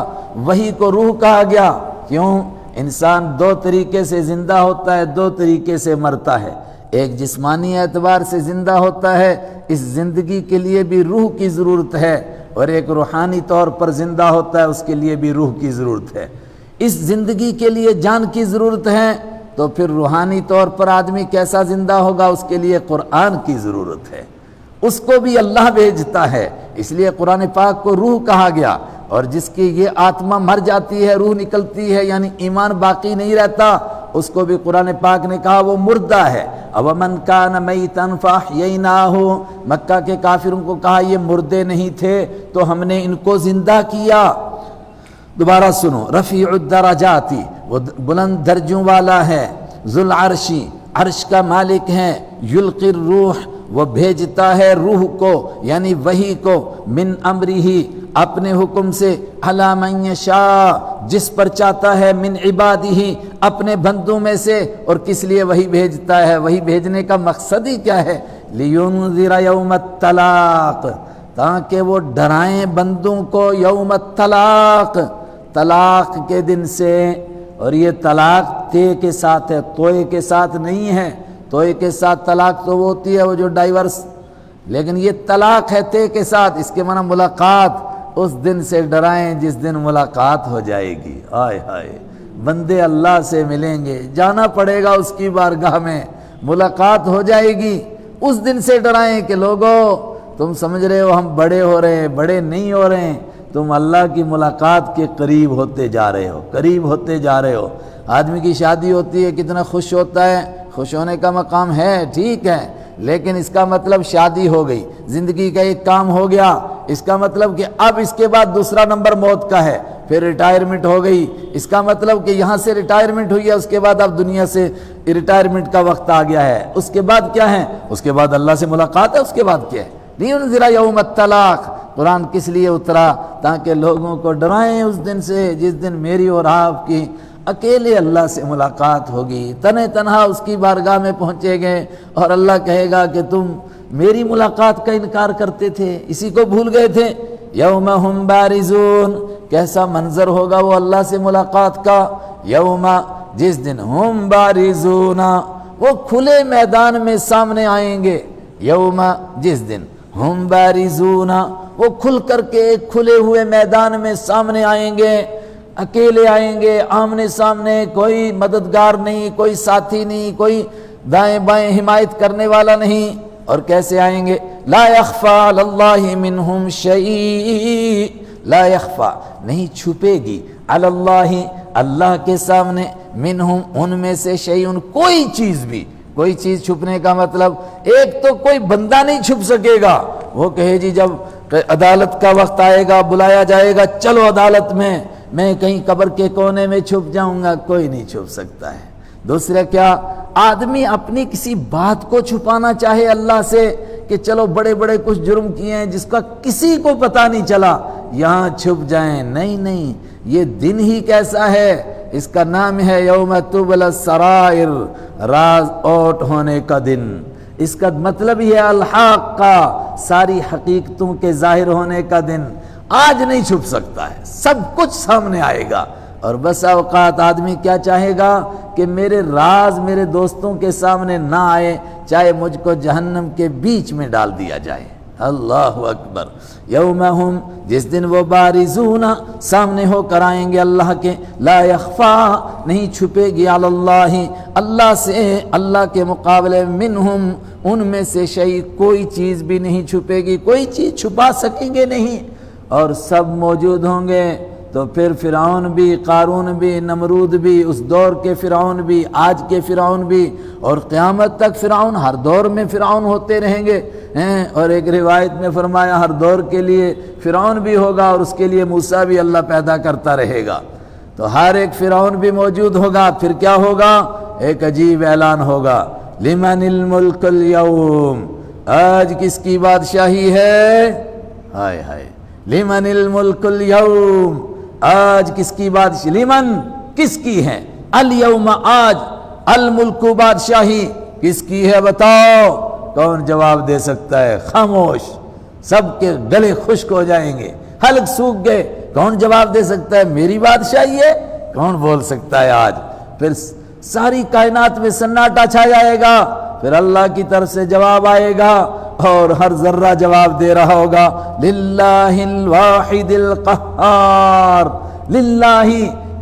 وحی کو روح کہا گیا۔ کیوں؟ انسان دو طریقے سے زندہ ہوتا ہے، دو طریقے سے مرتا ہے۔ ایک جسمانی اعتبار سے زندہ ہوتا ہے، اس زندگی کے لیے بھی روح کی ضرورت ہے، اور ایک روحانی طور پر زندہ ہوتا ہے، اس کے لیے بھی روح کی ضرورت ہے۔ اس زندگی کے لیے جان کی ضرورت ہے، تو پھر روحانی طور پر آدمی کیسا زندہ ہوگا؟ اس کے لیے قرآن کی ضرورت ہے، اس کو بھی اللہ بھیجتا ہے، اس لیے قرآن پاک کو روح کہا گیا۔ اور جس کی یہ آتما مر جاتی ہے، روح نکلتی ہے، یعنی ایمان باقی نہیں رہتا، اس کو بھی قرآن پاک نے کہا وہ مردہ ہے۔ اومن کان میتا فاحییناہ، مکہ کے کافروں کو کہا یہ مردے نہیں تھے تو ہم نے ان کو زندہ کیا۔ دوبارہ سنو، رفیع الدرجات، وہ بلند درجوں والا ہے، ذو العرش، عرش کا مالک ہے، یلقی الروح، وہ بھیجتا ہے روح کو، یعنی وحی کو، من امرہ، اپنے حکم سے، علی من یشاء، جس پر چاہتا ہے، من عبادہ، اپنے بندوں میں سے۔ اور کس لیے وحی بھیجتا ہے؟ وحی بھیجنے کا مقصد ہی کیا ہے؟ لینذر یوم الطلاق، تاکہ وہ ڈرائیں بندوں کو یوم الطلاق، طلاق کے دن سے۔ اور یہ طلاق تے کے ساتھ ہے، توئے کے ساتھ نہیں ہے۔ توئے کے ساتھ طلاق تو وہ ہوتی ہے وہ جو ڈائیورس، لیکن یہ طلاق ہے تے کے ساتھ، اس کے معنی ملاقات۔ اس دن سے ڈرائیں جس دن ملاقات ہو جائے گی۔ آئے ہائے، بندے اللہ سے ملیں گے، جانا پڑے گا اس کی بارگاہ میں، ملاقات ہو جائے گی۔ اس دن سے ڈرائیں کہ لوگوں تم سمجھ رہے ہو ہم بڑے ہو رہے ہیں، بڑے نہیں ہو رہے ہیں، تم اللہ کی ملاقات کے قریب ہوتے جا رہے ہو، قریب ہوتے جا رہے ہو۔ آدمی کی شادی ہوتی ہے، کتنا خوش ہوتا ہے، خوش ہونے کا مقام ہے، ٹھیک ہے، لیکن اس کا مطلب شادی ہو گئی، زندگی کا ایک کام ہو گیا، اس کا مطلب کہ اب اس کے بعد دوسرا نمبر موت کا ہے، پھر ریٹائرمنٹ ہو گئی، اس کا مطلب کہ یہاں سے ریٹائرمنٹ ہوئی ہے، اس کے بعد اب دنیا سے ریٹائرمنٹ کا وقت آ گیا ہے۔ اس کے بعد کیا ہے؟ اس کے بعد اللہ سے ملاقات ہے، اس کے بعد کیا ہے؟ لینذر یوم الطلاق، قرآن کس لیے اترا؟ تاکہ لوگوں کو ڈرائیں اس دن سے جس دن میری اور آپ کی اکیلے اللہ سے ملاقات ہوگی، تنہا تنہا اس کی بارگاہ میں پہنچے گئے، اور اللہ کہے گا کہ تم میری ملاقات کا انکار کرتے تھے، اسی کو بھول گئے تھے۔ یوم ہم بارزون، کیسا منظر ہوگا وہ اللہ سے ملاقات کا؟ یوم، جس دن، ہم بارزون، وہ کھلے میدان میں سامنے آئیں گے۔ یوم، جس دن، ہم بارزون، وہ کھل کر کے ایک کھلے ہوئے میدان میں سامنے آئیں گے، اکیلے آئیں گے، آمنے سامنے، کوئی مددگار نہیں، کوئی ساتھی نہیں، کوئی دائیں بائیں حمایت کرنے والا نہیں۔ اور کیسے آئیں گے؟ لا یخفی علی اللہ منہم شیء، لا یخفی، نہیں چھپے گی، علی اللہ، اللہ کے سامنے، منہم، ان میں سے، شیء، کوئی چیز بھی۔ کوئی چیز چھپنے کا مطلب، ایک تو کوئی بندہ نہیں چھپ سکے گا، وہ کہے جی جب عدالت کا وقت آئے گا، بلایا جائے گا، چلو عدالت میں کہیں قبر کے کونے میں چھپ جاؤں گا، کوئی نہیں چھپ سکتا ہے۔ دوسرا کیا؟ آدمی اپنی کسی بات کو چھپانا چاہے اللہ سے کہ چلو بڑے بڑے کچھ جرم کیے ہیں جس کا کسی کو پتہ نہیں چلا، یہاں چھپ جائیں، نہیں، یہ دن ہی کیسا ہے، اس کا نام ہے یوم تبلی السرائر، راز اوٹ ہونے کا دن۔ اس کا مطلب یہ الحاق کا، ساری حقیقتوں کے ظاہر ہونے کا دن۔ آج نہیں چھپ سکتا ہے، سب کچھ سامنے آئے گا۔ اور بس اوقات آدمی کیا چاہے گا کہ میرے راز میرے دوستوں کے سامنے نہ آئے، چاہے مجھ کو جہنم کے بیچ میں ڈال دیا جائے۔ اللہ اکبر۔ یوم ہم، جس دن وہ بارزون، سامنے ہو کر آئیں گے اللہ کے، لا یخفا، نہیں چھپے گی علی اللہ، اللہ سے، اللہ کے مقابلے، منہم، ان میں سے شیء، کوئی چیز بھی نہیں چھپے گی، کوئی چیز چھپا سکیں گے نہیں، اور سب موجود ہوں گے۔ تو پھر فرعون بھی، قارون بھی، نمرود بھی، اس دور کے فرعون بھی، آج کے فرعون بھی، اور قیامت تک فرعون، ہر دور میں فرعون ہوتے رہیں گے، اور ایک روایت میں فرمایا ہر دور کے لیے فرعون بھی ہوگا اور اس کے لیے موسیٰ بھی اللہ پیدا کرتا رہے گا۔ تو ہر ایک فرعون بھی موجود ہوگا۔ پھر کیا ہوگا؟ ایک عجیب اعلان ہوگا، لمن الملک اليوم، آج کس کی بادشاہی ہے؟ ہائے ہائے، لمن الملک اليوم، آج کس کی بادشاہی، لمن، کس کی ہے، الیوم، آج، الملک، بادشاہی کس کی ہے بتاؤ؟ کون جواب دے سکتا ہے؟ خاموش، سب کے گلے خشک ہو جائیں گے، حلق سوکھ گئے، کون جواب دے سکتا ہے میری بادشاہی ہے؟ کون بول سکتا ہے آج؟ پھر ساری کائنات میں سناٹا چھا جائے گا، پھر اللہ کی طرف سے جواب آئے گا اور ہر ذرہ جواب دے رہا ہوگا، للہ الواحد القہار، للہ،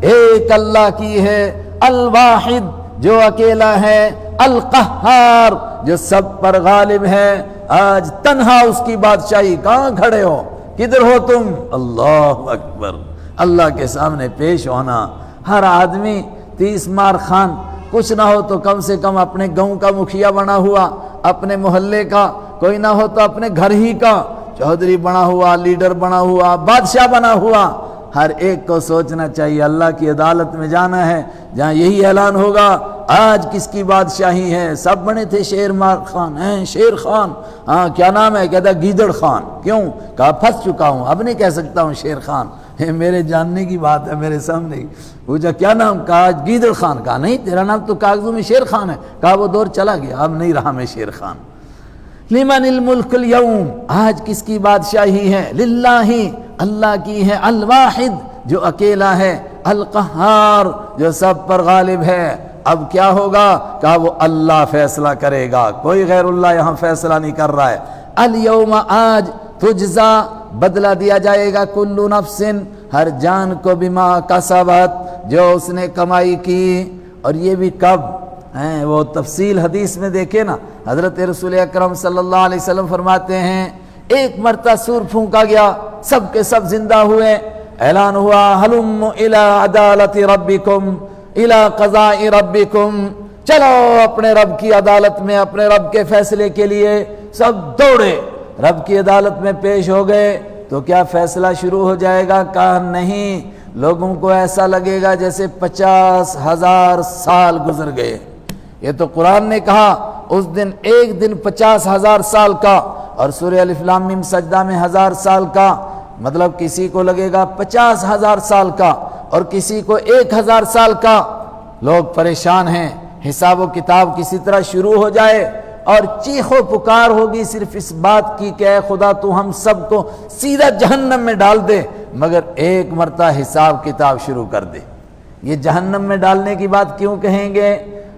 ایک اللہ کی ہے، الواحد، جو اکیلا ہے، القہار، جو سب پر غالب ہے، آج تنہا اس کی بادشاہی۔ کہاں کھڑے ہو؟ کدھر ہو تم؟ اللہ اکبر، اللہ کے سامنے پیش ہونا۔ ہر آدمی 30 مار خان، کچھ نہ ہو تو کم سے کم اپنے گاؤں کا مکھیا بنا ہوا، اپنے محلے کا، کوئی نہ ہو تو اپنے گھر ہی کا چودھری بنا ہوا، لیڈر بنا ہوا، بادشاہ بنا ہوا۔ ہر ایک کو سوچنا چاہیے اللہ کی عدالت میں جانا ہے، جہاں یہی اعلان ہوگا آج کس کی بادشاہی ہے۔ سب بنے تھے شیر مار خان، ہیں شیر خان، ہاں کیا نام ہے؟ کہتا گیدڑ خان۔ کیوں؟ کہا پھنس چکا ہوں، اب نہیں کہہ سکتا ہوں شیر خان، میرے جاننے کی بات ہے، میرے سامنے۔ پوچھا کیا نام؟ کہا گیدڑ خان۔ کہا نہیں، تیرا نام تو کاغذوں میں شیر خان ہے۔ کہا وہ دور چلا گیا، اب نہیں رہا میں شیر خان۔ لمن الملک اليوم، آج کس کی بادشاہی ہے؟ للہ، اللہ کی ہے، الواحد، جو اکیلا ہے، القہار، جو سب پر غالب ہے۔ اب کیا ہوگا؟ کہا وہ اللہ فیصلہ کرے گا، کوئی غیر اللہ یہاں فیصلہ نہیں کر رہا ہے۔ الیوم، آج، تجزا، بدلہ دیا جائے گا، کل نفس، ہر جان کو، بما کسبت، جو اس نے کمائی کی۔ اور یہ بھی کب ہیں؟ وہ تفصیل حدیث میں دیکھے نا، حضرت رسول اکرم صلی اللہ علیہ وسلم فرماتے ہیں ایک مرتبہ سور پھونکا گیا، سب کے سب زندہ ہوئے، اعلان ہوا، ہلم الی عدالت ربکم، الی قضاء ربکم، چلو اپنے رب کی عدالت میں، اپنے رب کے فیصلے کے لیے۔ سب دوڑے، رب کی عدالت میں پیش ہو گئے تو کیا فیصلہ شروع ہو جائے گا؟ کہا نہیں، لوگوں کو ایسا لگے گا جیسے 50,000 سال گزر گئے۔ یہ تو قرآن نے کہا اس دن ایک دن 50,000 سال کا، اور سورہ الف لام میم سجدہ میں 1000 سال کا، مطلب کسی کو لگے گا 50,000 سال کا اور کسی کو 1000 سال کا۔ لوگ پریشان ہیں، حساب و کتاب کسی طرح شروع ہو جائے اور چیخ و پکار ہوگی صرف اس بات کی کہ اے خدا تو ہم سب کو سیدھا جہنم میں ڈال دے، مگر ایک مرتبہ حساب کتاب شروع کر دے۔ یہ جہنم میں ڈالنے کی بات کیوں کہیں گے؟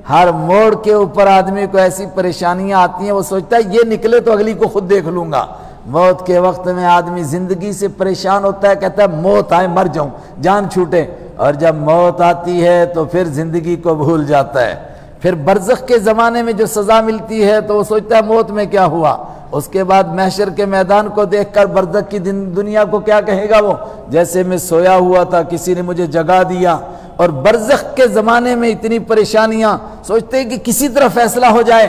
ہر موڑ کے اوپر آدمی کو ایسی پریشانیاں آتی ہیں، وہ سوچتا ہے یہ نکلے تو اگلی کو خود دیکھ لوں گا۔ موت کے وقت میں آدمی زندگی سے پریشان ہوتا ہے، کہتا ہے موت آئے مر جاؤں، جان چھوٹے، اور جب موت آتی ہے تو پھر زندگی کو بھول جاتا ہے۔ پھر برزخ کے زمانے میں جو سزا ملتی ہے تو وہ سوچتا ہے موت میں کیا ہوا۔ اس کے بعد محشر کے میدان کو دیکھ کر برزخ کی دنیا کو کیا کہے گا وہ؟ جیسے میں سویا ہوا تھا، کسی نے مجھے جگا دیا۔ اور برزخ کے زمانے میں اتنی پریشانیاں، سوچتے ہیں کہ کسی طرح فیصلہ ہو جائے،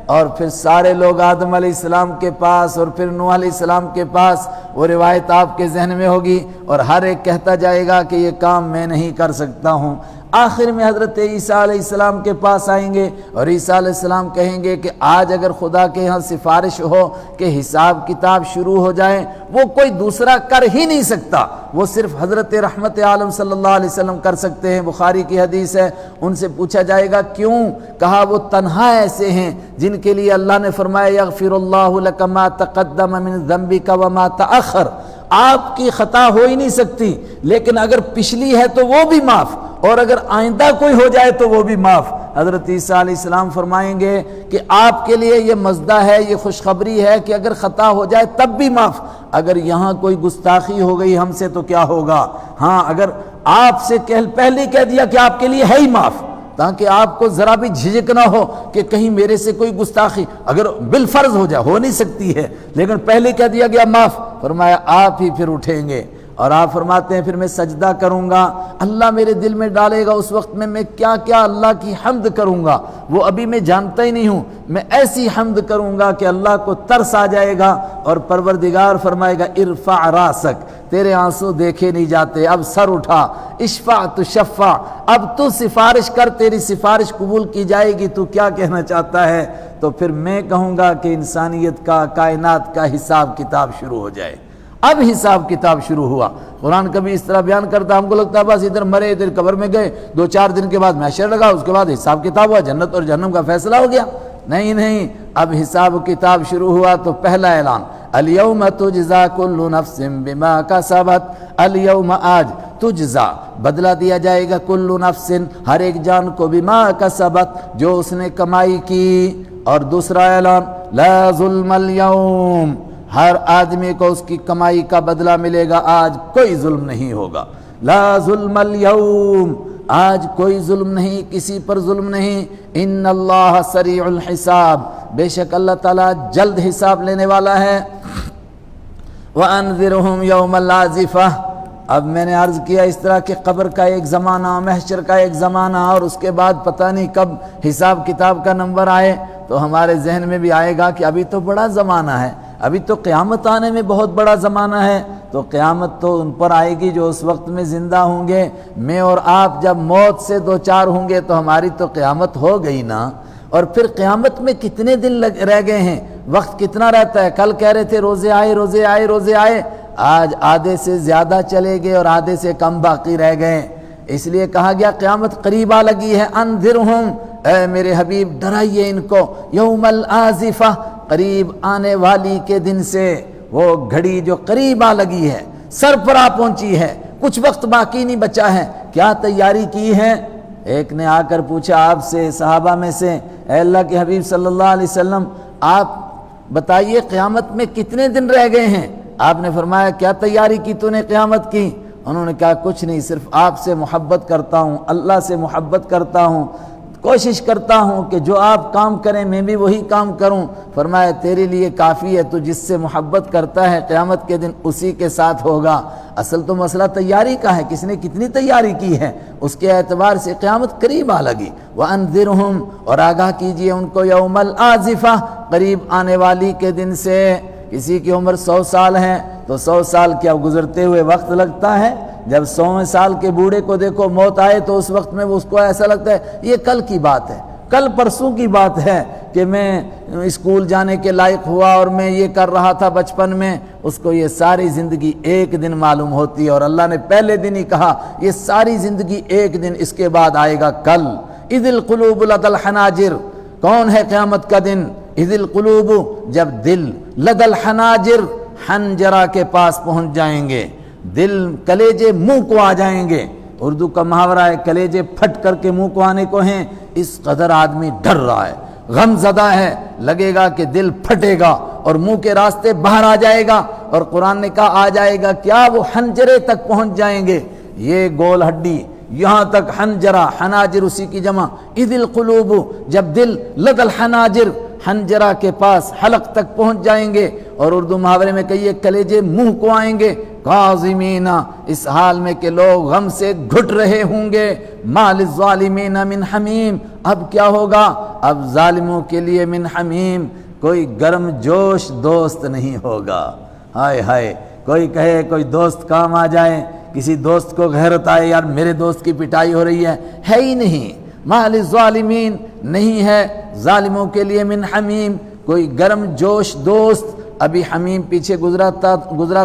اور پھر سارے لوگ آدم علیہ السلام کے پاس اور پھر نوح علیہ السلام کے پاس، وہ روایت آپ کے ذہن میں ہوگی، اور ہر ایک کہتا جائے گا کہ یہ کام میں نہیں کر سکتا ہوں۔ آخر میں حضرت عیسیٰ علیہ السلام کے پاس آئیں گے اور عیسیٰ علیہ السلام کہیں گے کہ آج اگر خدا کے ہاں سفارش ہو کہ حساب کتاب شروع ہو جائے، وہ کوئی دوسرا کر ہی نہیں سکتا، وہ صرف حضرت رحمت عالم صلی اللہ علیہ وسلم کر سکتے ہیں۔ بخاری کی حدیث ہے، ان سے پوچھا جائے گا کیوں؟ کہا وہ تنہا ایسے ہیں جن کے لیے اللہ نے فرمایا یغفر اللہ لک ما تقدم من ذنبک وما تأخر، آپ کی خطا ہو ہی نہیں سکتی، لیکن اگر پچھلی ہے تو وہ بھی معاف، اور اگر آئندہ کوئی ہو جائے تو وہ بھی معاف۔ حضرت عیسیٰ علیہ السلام فرمائیں گے کہ آپ کے لیے یہ مزدہ ہے، یہ خوشخبری ہے کہ اگر خطا ہو جائے تب بھی معاف۔ اگر یہاں کوئی گستاخی ہو گئی ہم سے تو کیا ہوگا؟ ہاں، اگر آپ سے پہلے کہہ دیا کہ آپ کے لیے ہے ہی معاف، تاکہ آپ کو ذرا بھی جھجک نہ ہو کہ کہیں میرے سے کوئی گستاخی اگر بالفرض ہو جائے، ہو نہیں سکتی ہے، لیکن پہلے کہہ دیا گیا معاف، فرمایا آپ ہی پھر اٹھیں گے۔ اور آپ فرماتے ہیں پھر میں سجدہ کروں گا، اللہ میرے دل میں ڈالے گا، اس وقت میں کیا کیا اللہ کی حمد کروں گا وہ ابھی میں جانتا ہی نہیں ہوں، میں ایسی حمد کروں گا کہ اللہ کو ترس آ جائے گا، اور پروردگار فرمائے گا ارفع راسک، تیرے آنسو دیکھے نہیں جاتے، اب سر اٹھا، اشفع تشفع، اب تو سفارش کر، تیری سفارش قبول کی جائے گی، تو کیا کہنا چاہتا ہے؟ تو پھر میں کہوں گا کہ انسانیت کا، کائنات کا حساب کتاب شروع ہو جائے۔ اب حساب کتاب شروع ہوا۔ قرآن کبھی اس طرح بیان کرتا، ہم کو لگتا ہے بس ادھر مرے ادھر قبر میں گئے، 2-4 دن کے بعد محشر لگا، اس کے بعد حساب کتاب ہوا، جنت اور جہنم کا فیصلہ ہو گیا۔ نہیں نہیں، اب حساب کتاب شروع ہوا تو پہلا اعلان، الیوم تجزا کل نفس بما کسبت، الیوم آج تجزا بدلہ دیا جائے گا، کل نفس ہر ایک جان کو، بما کسبت جو اس نے کمائی کی۔ اور دوسرا اعلان، لا ظلم الیوم، ہر آدمی کو اس کی کمائی کا بدلہ ملے گا، آج کوئی ظلم نہیں ہوگا۔ لا ظلم الیوم، آج کوئی ظلم نہیں، کسی پر ظلم نہیں۔ ان اللہ سریع الحساب، بے شک اللہ تعالیٰ جلد حساب لینے والا ہے۔ وَأَنذِرْهُمْ يَوْمَ الْعَازِفَةِ، اب میں نے عرض کیا اس طرح کہ قبر کا ایک زمانہ، محشر کا ایک زمانہ، اور اس کے بعد پتہ نہیں کب حساب کتاب کا نمبر آئے، تو ہمارے ذہن میں بھی آئے گا کہ ابھی تو بڑا زمانہ ہے، ابھی تو قیامت آنے میں بہت بڑا زمانہ ہے۔ تو قیامت تو ان پر آئے گی جو اس وقت میں زندہ ہوں گے، میں اور آپ جب موت سے دوچار ہوں گے تو ہماری تو قیامت ہو گئی نا۔ اور پھر قیامت میں کتنے دن رہ گئے ہیں، وقت کتنا رہتا ہے؟ کل کہہ رہے تھے روزے آئے روزے آئے روزے آئے، آج آدھے سے زیادہ چلے گئے اور آدھے سے کم باقی رہ گئے۔ اس لیے کہا گیا قیامت قریب آ لگی ہے، انذرہم، اے میرے حبیب ڈرائیے ان کو، یوم الآزفہ، قریب آنے والی کے دن سے، وہ گھڑی جو قریب آ لگی ہے، سر پر آ پہنچی ہے، کچھ وقت باقی نہیں بچا ہے، کیا تیاری کی ہے؟ ایک نے آ کر پوچھا آپ سے، صحابہ میں سے، اے اللہ کے حبیب صلی اللہ علیہ وسلم، آپ بتائیے قیامت میں کتنے دن رہ گئے ہیں؟ آپ نے فرمایا کیا تیاری کی تو نے قیامت کی؟ انہوں نے کہا کچھ نہیں، صرف آپ سے محبت کرتا ہوں، اللہ سے محبت کرتا ہوں، کوشش کرتا ہوں کہ جو آپ کام کریں میں بھی وہی کام کروں۔ فرمایا تیرے لیے کافی ہے، تو جس سے محبت کرتا ہے قیامت کے دن اسی کے ساتھ ہوگا۔ اصل تو مسئلہ تیاری کا ہے، کس نے کتنی تیاری کی ہے، اس کے اعتبار سے قیامت قریب آ لگی۔ وَأَنذِرْهُمْ، اور آگاہ کیجئے ان کو، یوم الآزفہ، قریب آنے والی کے دن سے۔ کسی کی عمر 100 سال ہے تو 100 سال کیا گزرتے ہوئے وقت لگتا ہے؟ جب 100 سال کے بوڑھے کو دیکھو موت آئے تو اس وقت میں اس کو ایسا لگتا ہے یہ کل کی بات ہے، کل پرسوں کی بات ہے کہ میں اسکول جانے کے لائق ہوا اور میں یہ کر رہا تھا بچپن میں۔ اس کو یہ ساری زندگی ایک دن معلوم ہوتی ہے، اور اللہ نے پہلے دن ہی کہا یہ ساری زندگی ایک دن، اس کے بعد آئے گا کل۔ اذ القلوب لدى الحناجر، کون ہے قیامت کا دن؟ اذ القلوب، جب دل، لدى الحناجر، حنجرہ کے پاس پہنچ جائیں گے، دل کلیجے منہ کو آ جائیں گے۔ اردو کا محاورہ ہے کلیجے پھٹ کر کے منہ کو آنے کو ہیں، اس قدر آدمی ڈر رہا ہے، غم زدہ ہے، لگے گا کہ دل پھٹے گا اور منہ کے راستے باہر آ جائے گا۔ اور قرآن نے کہا آ جائے گا کیا؟ وہ حنجرے تک پہنچ جائیں گے، یہ گول ہڈی یہاں تک، حنجرہ، حناجر اسی کی جمع۔ اذ القلوب، جب دل، لدى الحناجر، حنجرہ کے پاس، حلق تک پہنچ جائیں گے۔ اور اردو محاورے میں کہیے کلیجے منہ کو آئیں گے، کاظمین، اس حال میں کہ لوگ غم سے گھٹ رہے ہوں گے، ما للظالمین من حمیم، اب کیا ہوگا؟ اب ظالموں کے لیے من حمیم، کوئی گرم جوش دوست نہیں ہوگا۔ ہائے ہائے، کوئی کہے کوئی دوست کام آ جائے، کسی دوست کو غیرت آئے یار میرے دوست کی پٹائی ہو رہی ہے ہی نہیں، ما للظالمین، نہیں ہے ظالموں کے لیے من حمیم، کوئی گرم جوش دوست۔ ابھی حمیم پیچھے گزرا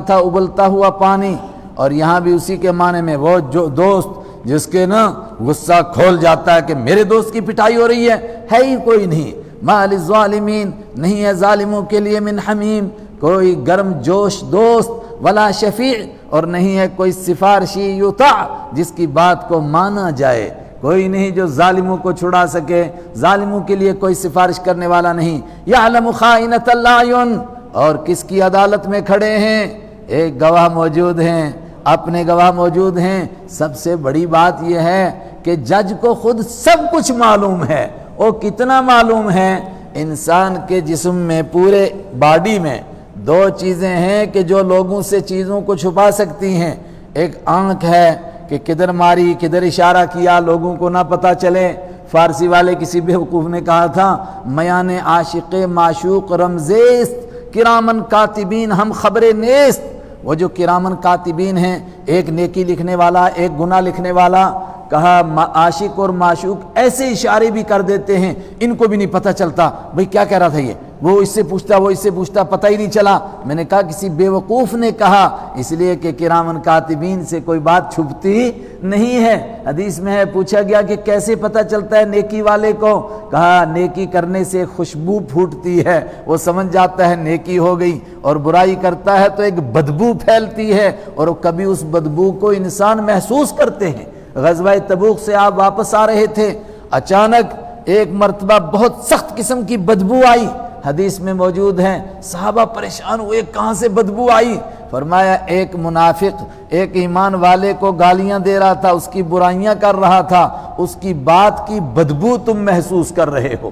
تھا ابلتا ہوا پانی، اور یہاں بھی اسی کے معنی میں وہ جو دوست جس کے نا غصہ کھول جاتا ہے کہ میرے دوست کی پٹائی ہو رہی ہے ہی کوئی نہیں۔ ما للظالمین، نہیں ہے ظالموں کے لیے من حمیم، کوئی گرم جوش دوست۔ ولا شفیع، اور نہیں ہے کوئی سفارشی یطاع جس کی بات کو مانا جائے، کوئی نہیں جو ظالموں کو چھڑا سکے، ظالموں کے لیے کوئی سفارش کرنے والا نہیں۔ یعلم خائنۃ الاعین، اور کس کی عدالت میں کھڑے ہیں؟ ایک گواہ موجود ہیں، اپنے گواہ موجود ہیں۔ سب سے بڑی بات یہ ہے کہ جج کو خود سب کچھ معلوم ہے۔ وہ کتنا معلوم ہے؟ انسان کے جسم میں، پورے باڈی میں دو چیزیں ہیں کہ جو لوگوں سے چیزوں کو چھپا سکتی ہیں۔ ایک آنکھ ہے کہ کدھر ماری، کدھر اشارہ کیا، لوگوں کو نہ پتہ چلے۔ فارسی والے کسی بیوقوف نے کہا تھا، میان عاشق معشوق رمزیست، کرامن کاتبین ہم خبر نیست۔ وہ جو کرامن کاتبین ہیں، ایک نیکی لکھنے والا، ایک گناہ لکھنے والا، کہا عاشق اور معشوق ایسے اشارے بھی کر دیتے ہیں، ان کو بھی نہیں پتہ چلتا بھئی کیا کہہ رہا تھا یہ، وہ اس سے پوچھتا، وہ اس سے پوچھتا، پتہ ہی نہیں چلا۔ میں نے کہا کسی بیوقوف نے کہا، اس لیے کہ کرامن کاتبین سے کوئی بات چھپتی نہیں ہے۔ حدیث میں ہے، پوچھا گیا کہ کیسے پتہ چلتا ہے نیکی والے کو؟ کہا نیکی کرنے سے خوشبو پھوٹتی ہے، وہ سمجھ جاتا ہے نیکی ہو گئی، اور برائی کرتا ہے تو ایک بدبو پھیلتی ہے، اور کبھی اس بدبو کو انسان محسوس کرتے ہیں۔ غزوہ تبوک سے آپ واپس آ رہے تھے، اچانک ایک مرتبہ بہت سخت قسم کی بدبو آئی، حدیث میں موجود ہیں۔ صحابہ پریشان ہوئے، کہاں سے بدبو آئی؟ فرمایا ایک منافق ایک ایمان والے کو گالیاں دے رہا تھا، اس کی برائیاں کر رہا تھا، اس کی بات کی بدبو تم محسوس کر رہے ہو۔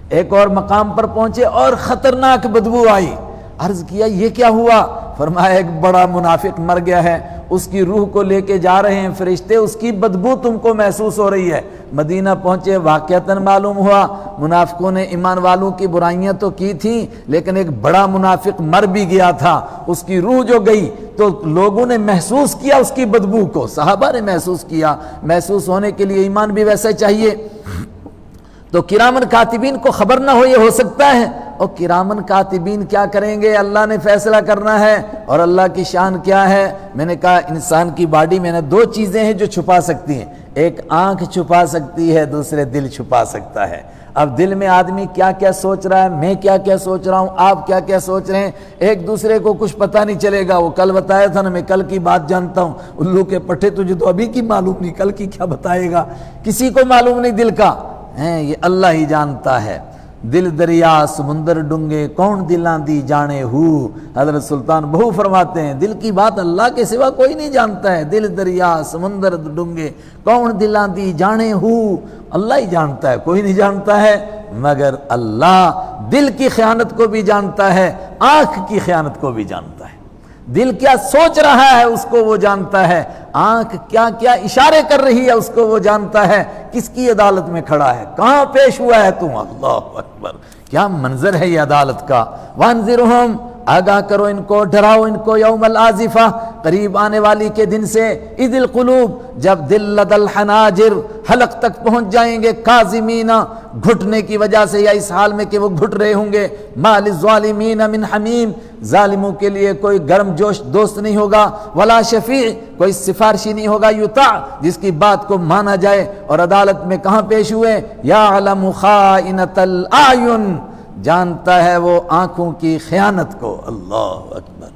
ایک اور مقام پر پہنچے اور خطرناک بدبو آئی، عرض کیا یہ کیا ہوا؟ فرمایا ایک بڑا منافق مر گیا ہے، اس کی روح کو لے کے جا رہے ہیں فرشتے، اس کی بدبو تم کو محسوس ہو رہی ہے۔ مدینہ پہنچے، واقعتاً معلوم ہوا منافقوں نے ایمان والوں کی برائیاں تو کی تھیں، لیکن ایک بڑا منافق مر بھی گیا تھا، اس کی روح جو گئی تو لوگوں نے محسوس کیا اس کی بدبو کو، صحابہ نے محسوس کیا۔ محسوس ہونے کے لیے ایمان بھی ویسا چاہیے۔ تو کرامن کاتبین کو خبر نہ ہو، یہ ہو سکتا ہے؟ اور کرامن کاتبین کیا کریں گے؟ اللہ نے فیصلہ کرنا ہے، اور اللہ کی شان کیا ہے؟ میں نے کہا انسان کی باڈی میں دو چیزیں ہیں جو چھپا سکتی ہیں، ایک آنکھ چھپا سکتی ہے، دوسرے دل چھپا سکتا ہے۔ اب دل میں آدمی کیا کیا سوچ رہا ہے، میں کیا کیا سوچ رہا ہوں، آپ کیا کیا سوچ رہے ہیں، ایک دوسرے کو کچھ پتہ نہیں چلے گا۔ وہ کل بتایا تھا نا، میں کل کی بات جانتا ہوں، الو کے پٹھے تجھے تو ابھی کی معلوم نہیں، کل کی کیا بتائے گا؟ کسی کو معلوم نہیں دل کا، یہ اللہ ہی جانتا ہے۔ دل دریا سمندر ڈونگے کون دلاں دی جانے ہو، حضرت سلطان بہو فرماتے ہیں دل کی بات اللہ کے سوا کوئی نہیں جانتا ہے۔ دل دریا سمندر ڈونگے کون دلاں دی جانے ہو، اللہ ہی جانتا ہے، کوئی نہیں جانتا ہے مگر اللہ۔ دل کی خیانت کو بھی جانتا ہے، آنکھ کی خیانت کو بھی جانتا ہے۔ دل کیا سوچ رہا ہے اس کو وہ جانتا ہے، آنکھ کیا کیا اشارے کر رہی ہے اس کو وہ جانتا ہے، کس کی عدالت میں کھڑا ہے، کہاں پیش ہوا ہے تم۔ اللہ اکبر، کیا منظر ہے یہ عدالت کا۔ وانذرہم، آگاہ کرو ان کو، ڈراؤ ان کو، یوم الآزفہ، قریب آنے والی کے دن سے، اذ القلوب، جب دل لدى الحناجر، حلق تک پہنچ جائیں گے، کاظمین، گھٹنے کی وجہ سے یا اس حال میں کہ وہ گھٹ رہے ہوں گے، ما للظالمین من حمیم، ظالموں کے لیے کوئی گرم جوش دوست نہیں ہوگا، ولا شفیع، کوئی سفارشی نہیں ہوگا، یطاع، جس کی بات کو مانا جائے۔ اور عدالت میں کہاں پیش ہوئے؟ یعلم خائنۃ الاعین، جانتا ہے وہ آنکھوں کی خیانت کو۔ اللہ اکبر،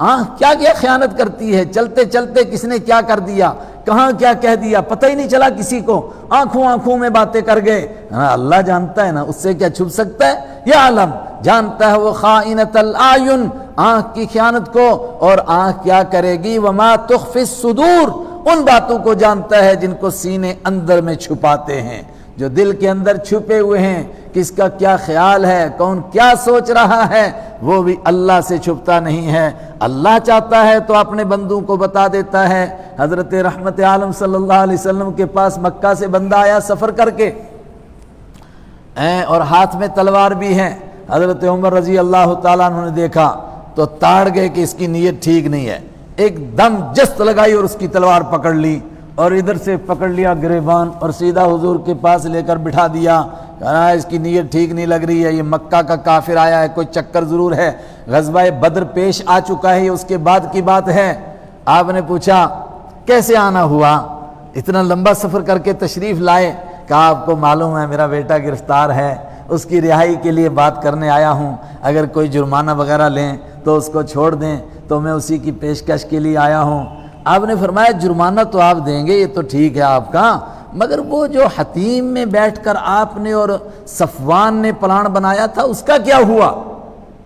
آنکھ کیا کیا خیانت کرتی ہے، چلتے چلتے کس نے کیا کر دیا، کہاں کیا کہہ دیا، پتہ ہی نہیں چلا کسی کو، آنکھوں میں باتیں کر گئے۔ اللہ جانتا ہے نا، اس سے کیا چھپ سکتا ہے؟ یعلم، جانتا ہے وہ خائنۃ الاعین، آنکھ کی خیانت کو، اور آنکھ کیا کرے گی، وما تخفی الصدور، ان باتوں کو جانتا ہے جن کو سینے اندر میں چھپاتے ہیں، جو دل کے اندر چھپے ہوئے ہیں، کس کا کیا خیال ہے، کون کیا سوچ رہا ہے، وہ بھی اللہ سے چھپتا نہیں ہے۔ اللہ چاہتا ہے تو اپنے بندوں کو بتا دیتا ہے۔ حضرت رحمت عالم صلی اللہ علیہ وسلم کے پاس مکہ سے بندہ آیا سفر کر کے، اور ہاتھ میں تلوار بھی ہے۔ حضرت عمر رضی اللہ تعالیٰ عنہ نے دیکھا تو تاڑ گئے کہ اس کی نیت ٹھیک نہیں ہے، ایک دم جست لگائی اور اس کی تلوار پکڑ لی، اور ادھر سے پکڑ لیا گریبان اور سیدھا حضور کے پاس لے کر بٹھا دیا۔ کہا اس کی نیت ٹھیک نہیں لگ رہی ہے، یہ مکہ کا کافر آیا ہے، کوئی چکر ضرور ہے، غزوہ بدر پیش آ چکا ہے، یہ اس کے بعد کی بات ہے۔ آپ نے پوچھا کیسے آنا ہوا، اتنا لمبا سفر کر کے تشریف لائے؟ کہا آپ کو معلوم ہے میرا بیٹا گرفتار ہے، اس کی رہائی کے لیے بات کرنے آیا ہوں، اگر کوئی جرمانہ وغیرہ لیں تو اس کو چھوڑ دیں۔ تو میں اسی کی پیشکش کے لیے آیا ہوں۔ آپ نے فرمایا جرمانہ تو آپ دیں گے، یہ تو ٹھیک ہے آپ کا، مگر وہ جو حتیم میں بیٹھ کر آپ نے اور صفوان نے پلان بنایا تھا اس کا کیا ہوا؟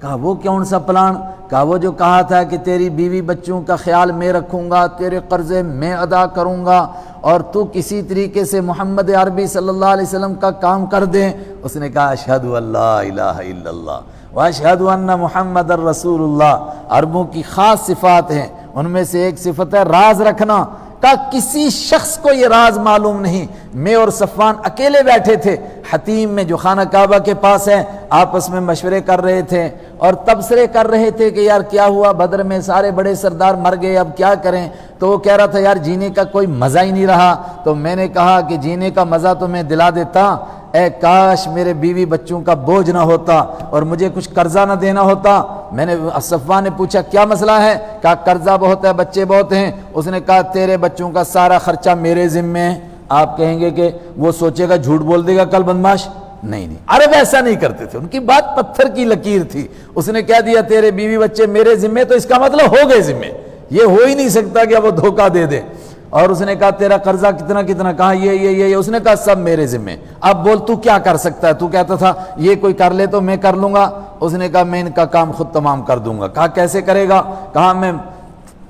کہا وہ کون سا پلان؟ کہا وہ جو کہا تھا کہ تیری بیوی بچوں کا خیال میں رکھوں گا، تیرے قرضے میں ادا کروں گا، اور تو کسی طریقے سے محمد عربی صلی اللہ علیہ وسلم کا کام کر دیں۔ اس نے کہا اشہد ان لا الہ الا اللہ واشہد ان محمد الرسول اللہ۔ عربوں کی خاص صفات ہیں، ان میں سے ایک صفت ہے راز رکھنا۔ کہا کسی شخص کو یہ راز معلوم نہیں، میں اور صفوان اکیلے بیٹھے تھے حتیم میں جو خانہ کعبہ کے پاس ہے، آپس میں مشورے کر رہے تھے اور تبصرے کر رہے تھے کہ یار کیا ہوا، بدر میں سارے بڑے سردار مر گئے، اب کیا کریں؟ تو وہ کہہ رہا تھا یار جینے کا کوئی مزہ ہی نہیں رہا۔ تو میں نے کہا کہ جینے کا مزہ تو میں دلا دیتا، اے کاش میرے بیوی بچوں کا بوجھ نہ ہوتا اور مجھے کچھ قرضہ نہ دینا ہوتا۔ میں نے صفوان نے پوچھا کیا مسئلہ ہے؟ کہا قرضہ بہت ہے، بچے بہت ہیں۔ اس نے کہا تیرے بچوں کا سارا خرچہ میرے ذمے ہے۔ آپ کہیں گے کہ وہ سوچے گا جھوٹ بول دے گا کل بدماش، نہیں عرب ایسا نہیں کرتے تھے، ان کی بات پتھر کی لکیر تھی۔ اس نے کہہ دیا تیرے بیوی بچے میرے ذمے، تو اس کا مطلب ہو گئے ذمے، یہ ہو ہی نہیں سکتا کہ وہ دھوکہ دے دے۔ اور اس نے کہا تیرا قرضہ کتنا کتنا؟ کہا یہ اس نے کہا سب میرے ذمے، اب بول تو کیا کر سکتا ہے؟ تو کہتا تھا یہ کوئی کر لے تو میں کر لوں گا۔ اس نے کہا میں ان کا کام خود تمام کر دوں گا۔ کہا کیسے کرے گا؟ کہا میں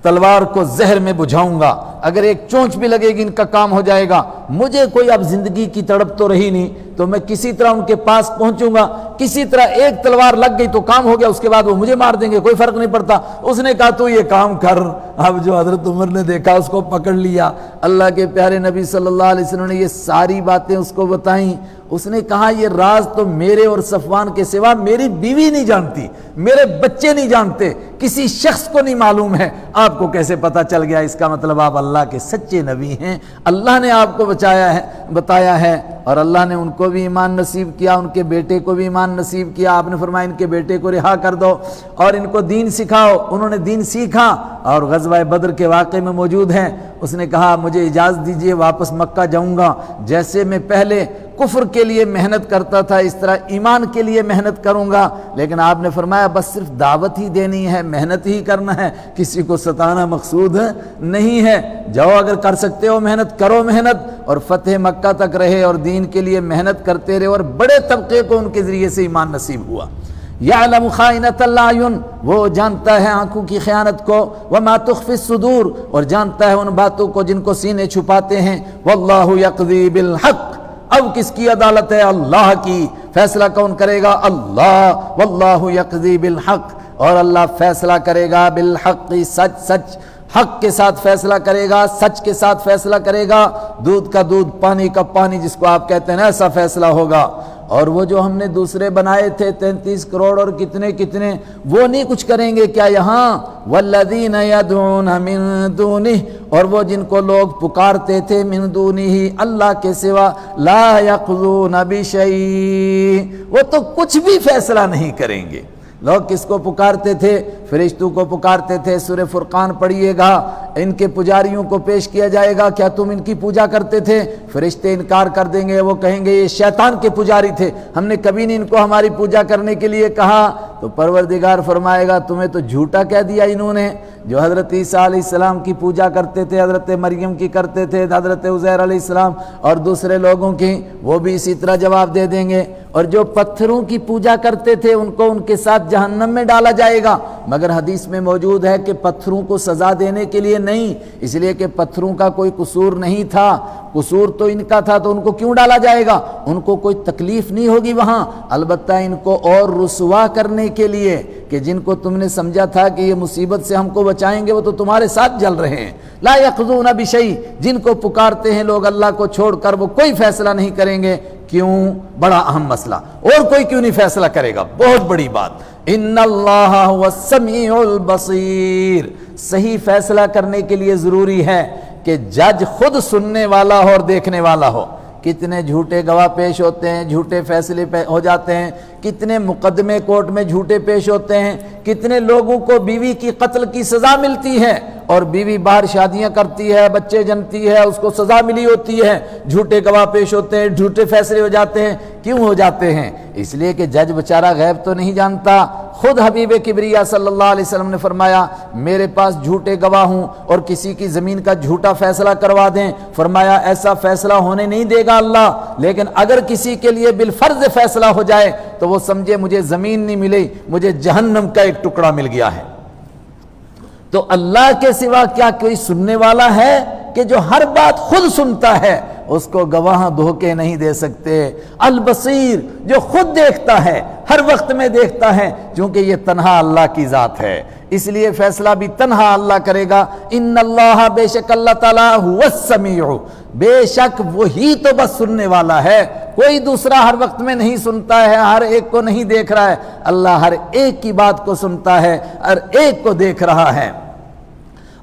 تلوار کو زہر میں بجھاؤں گا، اگر ایک چونچ بھی لگے گی ان کا کام ہو جائے گا۔ مجھے کوئی اب زندگی کی تڑپ تو رہی نہیں، تو میں کسی طرح ان کے پاس پہنچوں گا، کسی طرح ایک تلوار لگ گئی تو کام ہو گیا، اس کے بعد وہ مجھے مار دیں گے، کوئی فرق نہیں پڑتا۔ اس نے کہا تو یہ کام کر۔ اب جو حضرت عمر نے دیکھا اس کو پکڑ لیا۔ اللہ کے پیارے نبی صلی اللہ علیہ وسلم نے یہ ساری باتیں اس کو بتائیں۔ اس نے کہا یہ راز تو میرے اور صفوان کے سوا میری بیوی نہیں جانتی، میرے بچے نہیں جانتے، کسی شخص کو نہیں معلوم ہے، آپ کو کیسے پتہ چل گیا؟ اس کا مطلب آپ اللہ کے سچے نبی ہیں، اللہ نے آپ کو بتایا ہے، اور اللہ نے ان کو بھی ایمان نصیب کیا، ان کے بیٹے کو بھی ایمان نصیب کیا۔ آپ نے فرمایا ان کے بیٹے کو رہا کر دو اور ان کو دین سکھاؤ۔ انہوں نے دین سیکھا اور غزوہ بدر کے واقعے میں موجود ہیں۔ اس نے کہا مجھے اجازت دیجئے واپس مکہ جاؤں گا، جیسے میں پہلے کفر کے لیے محنت کرتا تھا اس طرح ایمان کے لیے محنت کروں گا۔ لیکن آپ نے فرمایا بس صرف دعوت ہی دینی ہے، محنت ہی کرنا ہے، کسی کو ستانا مقصود نہیں ہے۔ جاؤ اگر کر سکتے ہو محنت کرو محنت، اور فتح مکہ تک رہے اور دین کے لیے محنت کرتے رہے، اور بڑے طبقے کو ان کے ذریعے سے ایمان نصیب ہوا۔ یعلم خائنۃ الاعین، وہ جانتا ہے آنکھوں کی خیانت کو، وما تخفی الصدور، اور جانتا ہے ان باتوں کو جن کو سینے چھپاتے ہیں۔ واللہ یقضی بالحق، اب کس کی عدالت ہے؟ اللہ کی۔ فیصلہ کون کرے گا؟ اللہ۔ واللہ یقضی بالحق، اور اللہ فیصلہ کرے گا بالحق، سچ حق کے ساتھ فیصلہ کرے گا، سچ کے ساتھ فیصلہ کرے گا، دودھ کا دودھ پانی کا پانی جس کو آپ کہتے ہیں نا، ایسا فیصلہ ہوگا۔ اور وہ جو ہم نے دوسرے بنائے تھے 33 کروڑ اور کتنے وہ نہیں کچھ کریں گے کیا یہاں؟ والذین یدعون من دونہ، اور وہ جن کو لوگ پکارتے تھے من دونہ، اللہ کے سوا، لا یقضون بشیء، وہ تو کچھ بھی فیصلہ نہیں کریں گے۔ لوگ کس کو پکارتے تھے؟ فرشتوں کو پکارتے تھے۔ سورہ فرقان پڑھیے گا، ان کے پجاریوں کو پیش کیا جائے گا، کیا تم ان کی پوجا کرتے تھے؟ فرشتے انکار کر دیں گے، وہ کہیں گے یہ شیطان کے پجاری تھے، ہم نے کبھی نہیں ان کو ہماری پوجا کرنے کے لیے کہا۔ تو پروردگار فرمائے گا تمہیں تو جھوٹا کہہ دیا انہوں نے، جو حضرت عیسیٰ علیہ السلام کی پوجا کرتے تھے، حضرت مریم کی کرتے تھے، حضرت عزیر علیہ السلام اور دوسرے لوگوں کی، وہ بھی اسی طرح جواب دے دیں گے۔ اور جو پتھروں کی پوجا کرتے تھے ان کو ان کے ساتھ جہنم میں ڈالا جائے گا، مگر حدیث میں موجود ہے کہ پتھروں کو سزا دینے کے لیے نہیں، اس لیے کہ پتھروں کا کوئی قصور نہیں تھا، قصور تو ان کا تھا، تو ان کو کیوں ڈالا جائے گا؟ ان کو کوئی تکلیف نہیں ہوگی وہاں، البتہ ان کو اور رسوا کرنے کے لیے کہ جن کو تم نے سمجھا تھا کہ یہ مصیبت سے ہم کو بچائیں گے وہ تو تمہارے ساتھ جل رہے ہیں۔ لا یقضون بشیء، جن کو پکارتے ہیں لوگ اللہ کو چھوڑ کر وہ کوئی فیصلہ نہیں کریں گے۔ کیوں؟ بڑا اہم مسئلہ، اور کوئی کیوں نہیں فیصلہ کرے گا؟ بہت بڑی بات، ان اللہ هو السمیع البصیر، صحیح فیصلہ کرنے کے لیے ضروری ہے کہ جج خود سننے والا ہو اور دیکھنے والا ہو۔ کتنے جھوٹے گواہ پیش ہوتے ہیں، جھوٹے فیصلے ہو جاتے ہیں، کتنے مقدمے کورٹ میں جھوٹے پیش ہوتے ہیں، کتنے لوگوں کو بیوی کی قتل کی سزا ملتی ہے اور بیوی باہر شادیاں کرتی ہے، بچے جنتی ہے، اس کو سزا ملی ہوتی ہے، جھوٹے گواہ پیش ہوتے ہیں، جھوٹے فیصلے ہو جاتے ہیں. کیوں ہو جاتے ہیں؟ اس لیے کہ جج بیچارہ غیب تو نہیں جانتا. خود حبیب کبریا صلی اللہ علیہ وسلم نے فرمایا میرے پاس جھوٹے گواہ ہوں اور کسی کی زمین کا جھوٹا فیصلہ کروا دیں، فرمایا ایسا فیصلہ ہونے نہیں دے گا اللہ، لیکن اگر کسی کے لیے بالفرض فیصلہ ہو جائے تو وہ سمجھے مجھے زمین نہیں ملی، مجھے جہنم کا ایک ٹکڑا مل گیا ہے. تو اللہ کے سوا کیا کوئی سننے والا ہے کہ جو ہر بات خود سنتا ہے؟ اس کو گواہ دھوکے نہیں دے سکتے. البصیر جو خود دیکھتا ہے، ہر وقت میں دیکھتا ہے، کیونکہ یہ تنہا اللہ کی ذات ہے، اس لیے فیصلہ بھی تنہا اللہ کرے گا. ان اللہ، بے شک اللہ تعالیٰ، هو السمیع، بے شک وہی تو بس سننے والا ہے، کوئی دوسرا ہر وقت میں نہیں سنتا ہے، ہر ایک کو نہیں دیکھ رہا ہے. اللہ ہر ایک کی بات کو سنتا ہے، ہر ایک کو دیکھ رہا ہے.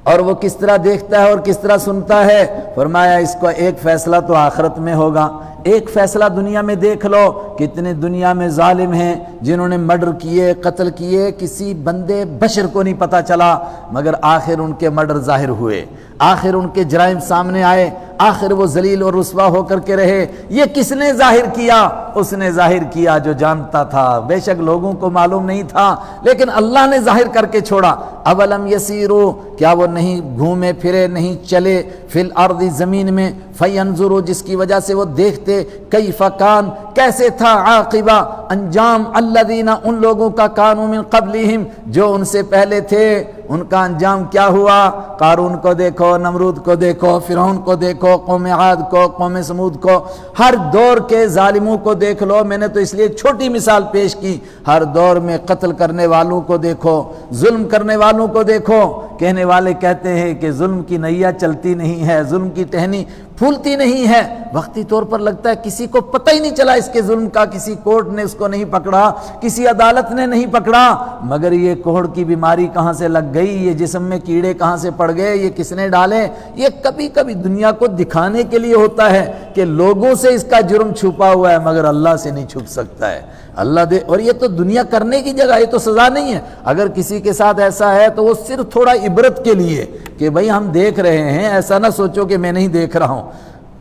اور وہ کس طرح دیکھتا ہے اور کس طرح سنتا ہے؟ فرمایا اس کو ایک فیصلہ تو آخرت میں ہوگا، ایک فیصلہ دنیا میں دیکھ لو. کتنے دنیا میں ظالم ہیں جنہوں نے مرڈر کیے، قتل کیے، کسی بندے بشر کو نہیں پتہ چلا، مگر آخر ان کے مرڈر ظاہر ہوئے، آخر ان کے جرائم سامنے آئے، آخر وہ ذلیل اور رسوا ہو کر کے رہے. یہ کس نے ظاہر کیا؟ اس نے ظاہر کیا جو جانتا تھا. بے شک لوگوں کو معلوم نہیں تھا، لیکن اللہ نے ظاہر کر کے چھوڑا. اولم یسیرو، کیا وہ نہیں گھومے پھرے، نہیں چلے، فی الارض زمین میں، فینظروا جس کی وجہ سے وہ دیکھتے، کیف کان کیسے تھا، عاقبہ انجام، الذین ان لوگوں کا، کانوا من قبلہم جو ان سے پہلے تھے، ان کا انجام کیا ہوا. قارون کو دیکھو، نمرود کو دیکھو، فرعون کو دیکھو، قوم عاد کو، قوم سمود کو، ہر دور کے ظالموں کو دیکھ لو. میں نے تو اس لیے ایک چھوٹی مثال پیش کی. ہر دور میں قتل کرنے والوں کو دیکھو، ظلم کرنے والوں کو دیکھو. کہنے والے کہتے ہیں کہ ظلم کی نیا چلتی نہیں ہے، ظلم کی ٹہنی پھولتی نہیں ہے. وقتی طور پر لگتا ہے کسی کو پتہ ہی نہیں چلا اس کے ظلم کا، کسی کورٹ نے اس کو نہیں پکڑا، کسی عدالت نے نہیں پکڑا، مگر یہ کوڑ کی بیماری کہاں سے لگ گئی، یہ جسم میں کیڑے کہاں سے پڑ گئے، یہ کس نے ڈالے. یہ کبھی کبھی دنیا کو دکھانے کے لیے ہوتا ہے کہ لوگوں سے اس کا جرم چھپا ہوا ہے، مگر اللہ سے نہیں چھپ سکتا ہے. اللہ دے. اور یہ تو دنیا کرنے کی جگہ، یہ تو سزا نہیں ہے. اگر کسی کے ساتھ ایسا ہے تو وہ صرف تھوڑا عبرت کے لیے کہ بھئی ہم دیکھ رہے ہیں، ایسا نہ سوچو کہ میں نہیں دیکھ رہا ہوں.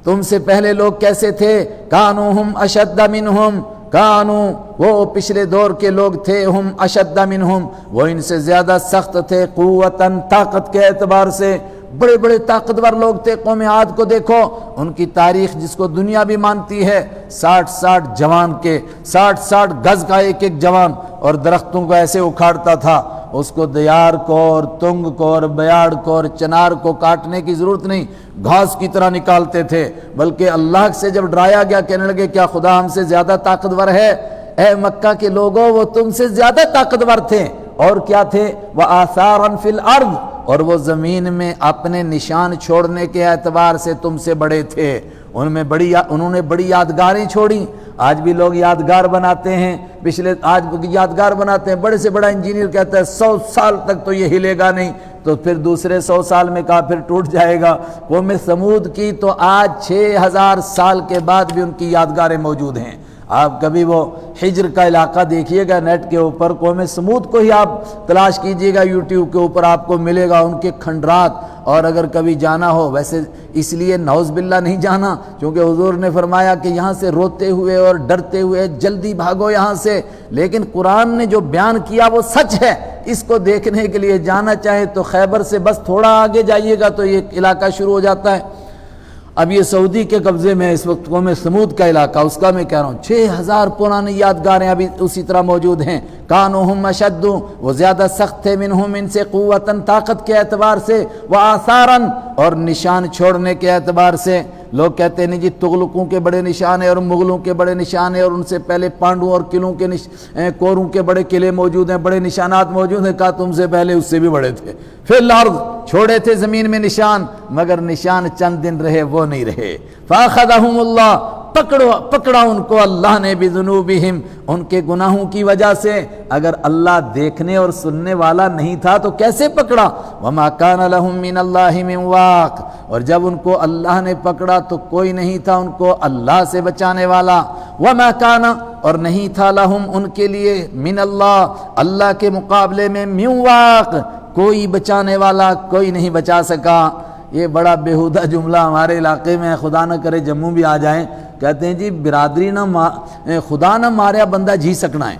تم سے پہلے لوگ کیسے تھے؟ کانوا ہم اشد منہم، کانوا وہ پچھلے دور کے لوگ تھے، ہم اشد منہم وہ ان سے زیادہ سخت تھے، قوتاً طاقت کے اعتبار سے، بڑے بڑے طاقتور لوگ تھے. قوم عاد کو دیکھو، ان کی تاریخ جس کو دنیا بھی مانتی ہے، 60 جوان کے، 60 گز کا ایک ایک جوان، اور درختوں کو ایسے اکھاڑتا تھا. اس کو دیار کو اور تنگ کو اور بیاڑ کو اور چنار کو کاٹنے کی ضرورت نہیں، گھاس کی طرح نکالتے تھے. بلکہ اللہ سے جب ڈرایا گیا، کہنے لگے کیا خدا ہم سے زیادہ طاقتور ہے؟ اے مکہ کے لوگوں، وہ تم سے زیادہ طاقتور تھے. اور کیا تھے؟ وآثارا فی الارض، اور وہ زمین میں اپنے نشان چھوڑنے کے اعتبار سے تم سے بڑے تھے. انہوں نے بڑی یادگاریں چھوڑی. آج بھی لوگ یادگار بناتے ہیں، آج یادگار بناتے ہیں. بڑے سے بڑا انجینئر کہتا ہے 100 سال تک تو یہ ہلے گا نہیں، تو پھر دوسرے 100 سال میں کہا پھر ٹوٹ جائے گا. قوم سمود کی تو آج 6000 سال کے بعد بھی ان کی یادگاریں موجود ہیں. آپ کبھی وہ حجر کا علاقہ دیکھیے گا نیٹ کے اوپر، قوم سمود کو ہی آپ تلاش کیجئے گا یوٹیوب کے اوپر، آپ کو ملے گا ان کے کھنڈرات. اور اگر کبھی جانا ہو، ویسے اس لیے نعوذ باللہ نہیں جانا کیونکہ حضور نے فرمایا کہ یہاں سے روتے ہوئے اور ڈرتے ہوئے جلدی بھاگو یہاں سے. لیکن قرآن نے جو بیان کیا وہ سچ ہے. اس کو دیکھنے کے لیے جانا چاہے تو خیبر سے بس تھوڑا آگے جائیے گا تو یہ علاقہ شروع ہو جاتا ہے. اب یہ سعودی کے قبضے میں اس وقت قوم سمود کا علاقہ، اس کا میں کہہ رہا ہوں 6000 پرانی یادگاریں ابھی اسی طرح موجود ہیں. کانوا ہم اشد، وہ زیادہ سخت تھے، منہم ان سے، قوتاً طاقت کے اعتبار سے، وآثاراً اور نشان چھوڑنے کے اعتبار سے. لوگ کہتے ہیں نہیں جی تغلقوں کے بڑے نشان ہیں اور مغلوں کے بڑے نشان ہیں، اور ان سے پہلے پانڈوں اور قلعوں کے کوروں کے بڑے قلعے موجود ہیں، بڑے نشانات موجود ہیں. کہا تم سے پہلے اس سے بھی بڑے تھے. فی الارض چھوڑے تھے زمین میں نشان، مگر نشان چند دن رہے، وہ نہیں رہے. فاخذہم اللہ، پکڑا ان کو اللہ نے، بذنوبہم ان کے گناہوں کی وجہ سے. اگر اللہ دیکھنے اور سننے والا نہیں تھا تو کیسے پکڑا؟ وما کان لہم من اللہ من واق، اور جب ان کو اللہ نے پکڑا تو کوئی نہیں تھا ان کو اللہ سے بچانے والا. وما کان، اور نہیں تھا لہم ان کے لیے، من اللہ اللہ کے مقابلے میں، من واق کوئی بچانے والا کوئی نہیں بچا سکا۔ یہ بڑا بیہودہ جملہ ہمارے علاقے میں، خدا نہ کرے جموں بھی آ جائیں، کہتے ہیں جی برادری خدا نہ ماریا بندہ جی سکنا ہے۔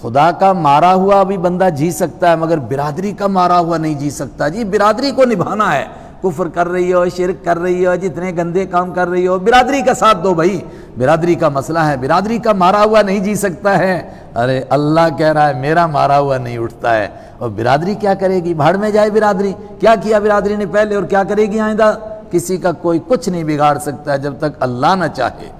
خدا کا مارا ہوا بھی بندہ جی سکتا ہے مگر برادری کا مارا ہوا نہیں جی سکتا۔ جی برادری کو نبھانا ہے، کفر کر رہی ہو، شرک کر رہی ہو، جتنے گندے کام کر رہی ہو، برادری کا ساتھ دو بھائی، برادری کا مسئلہ ہے، برادری کا مارا ہوا نہیں جی سکتا ہے۔ ارے اللہ کہہ رہا ہے میرا مارا ہوا نہیں اٹھتا ہے، اور برادری کیا کرے گی؟ بھاڑ میں جائے برادری، کیا کیا برادری نے پہلے اور کیا کرے گی آئندہ؟ کسی کا کوئی کچھ نہیں بگاڑ سکتا ہے جب تک اللہ نہ چاہے۔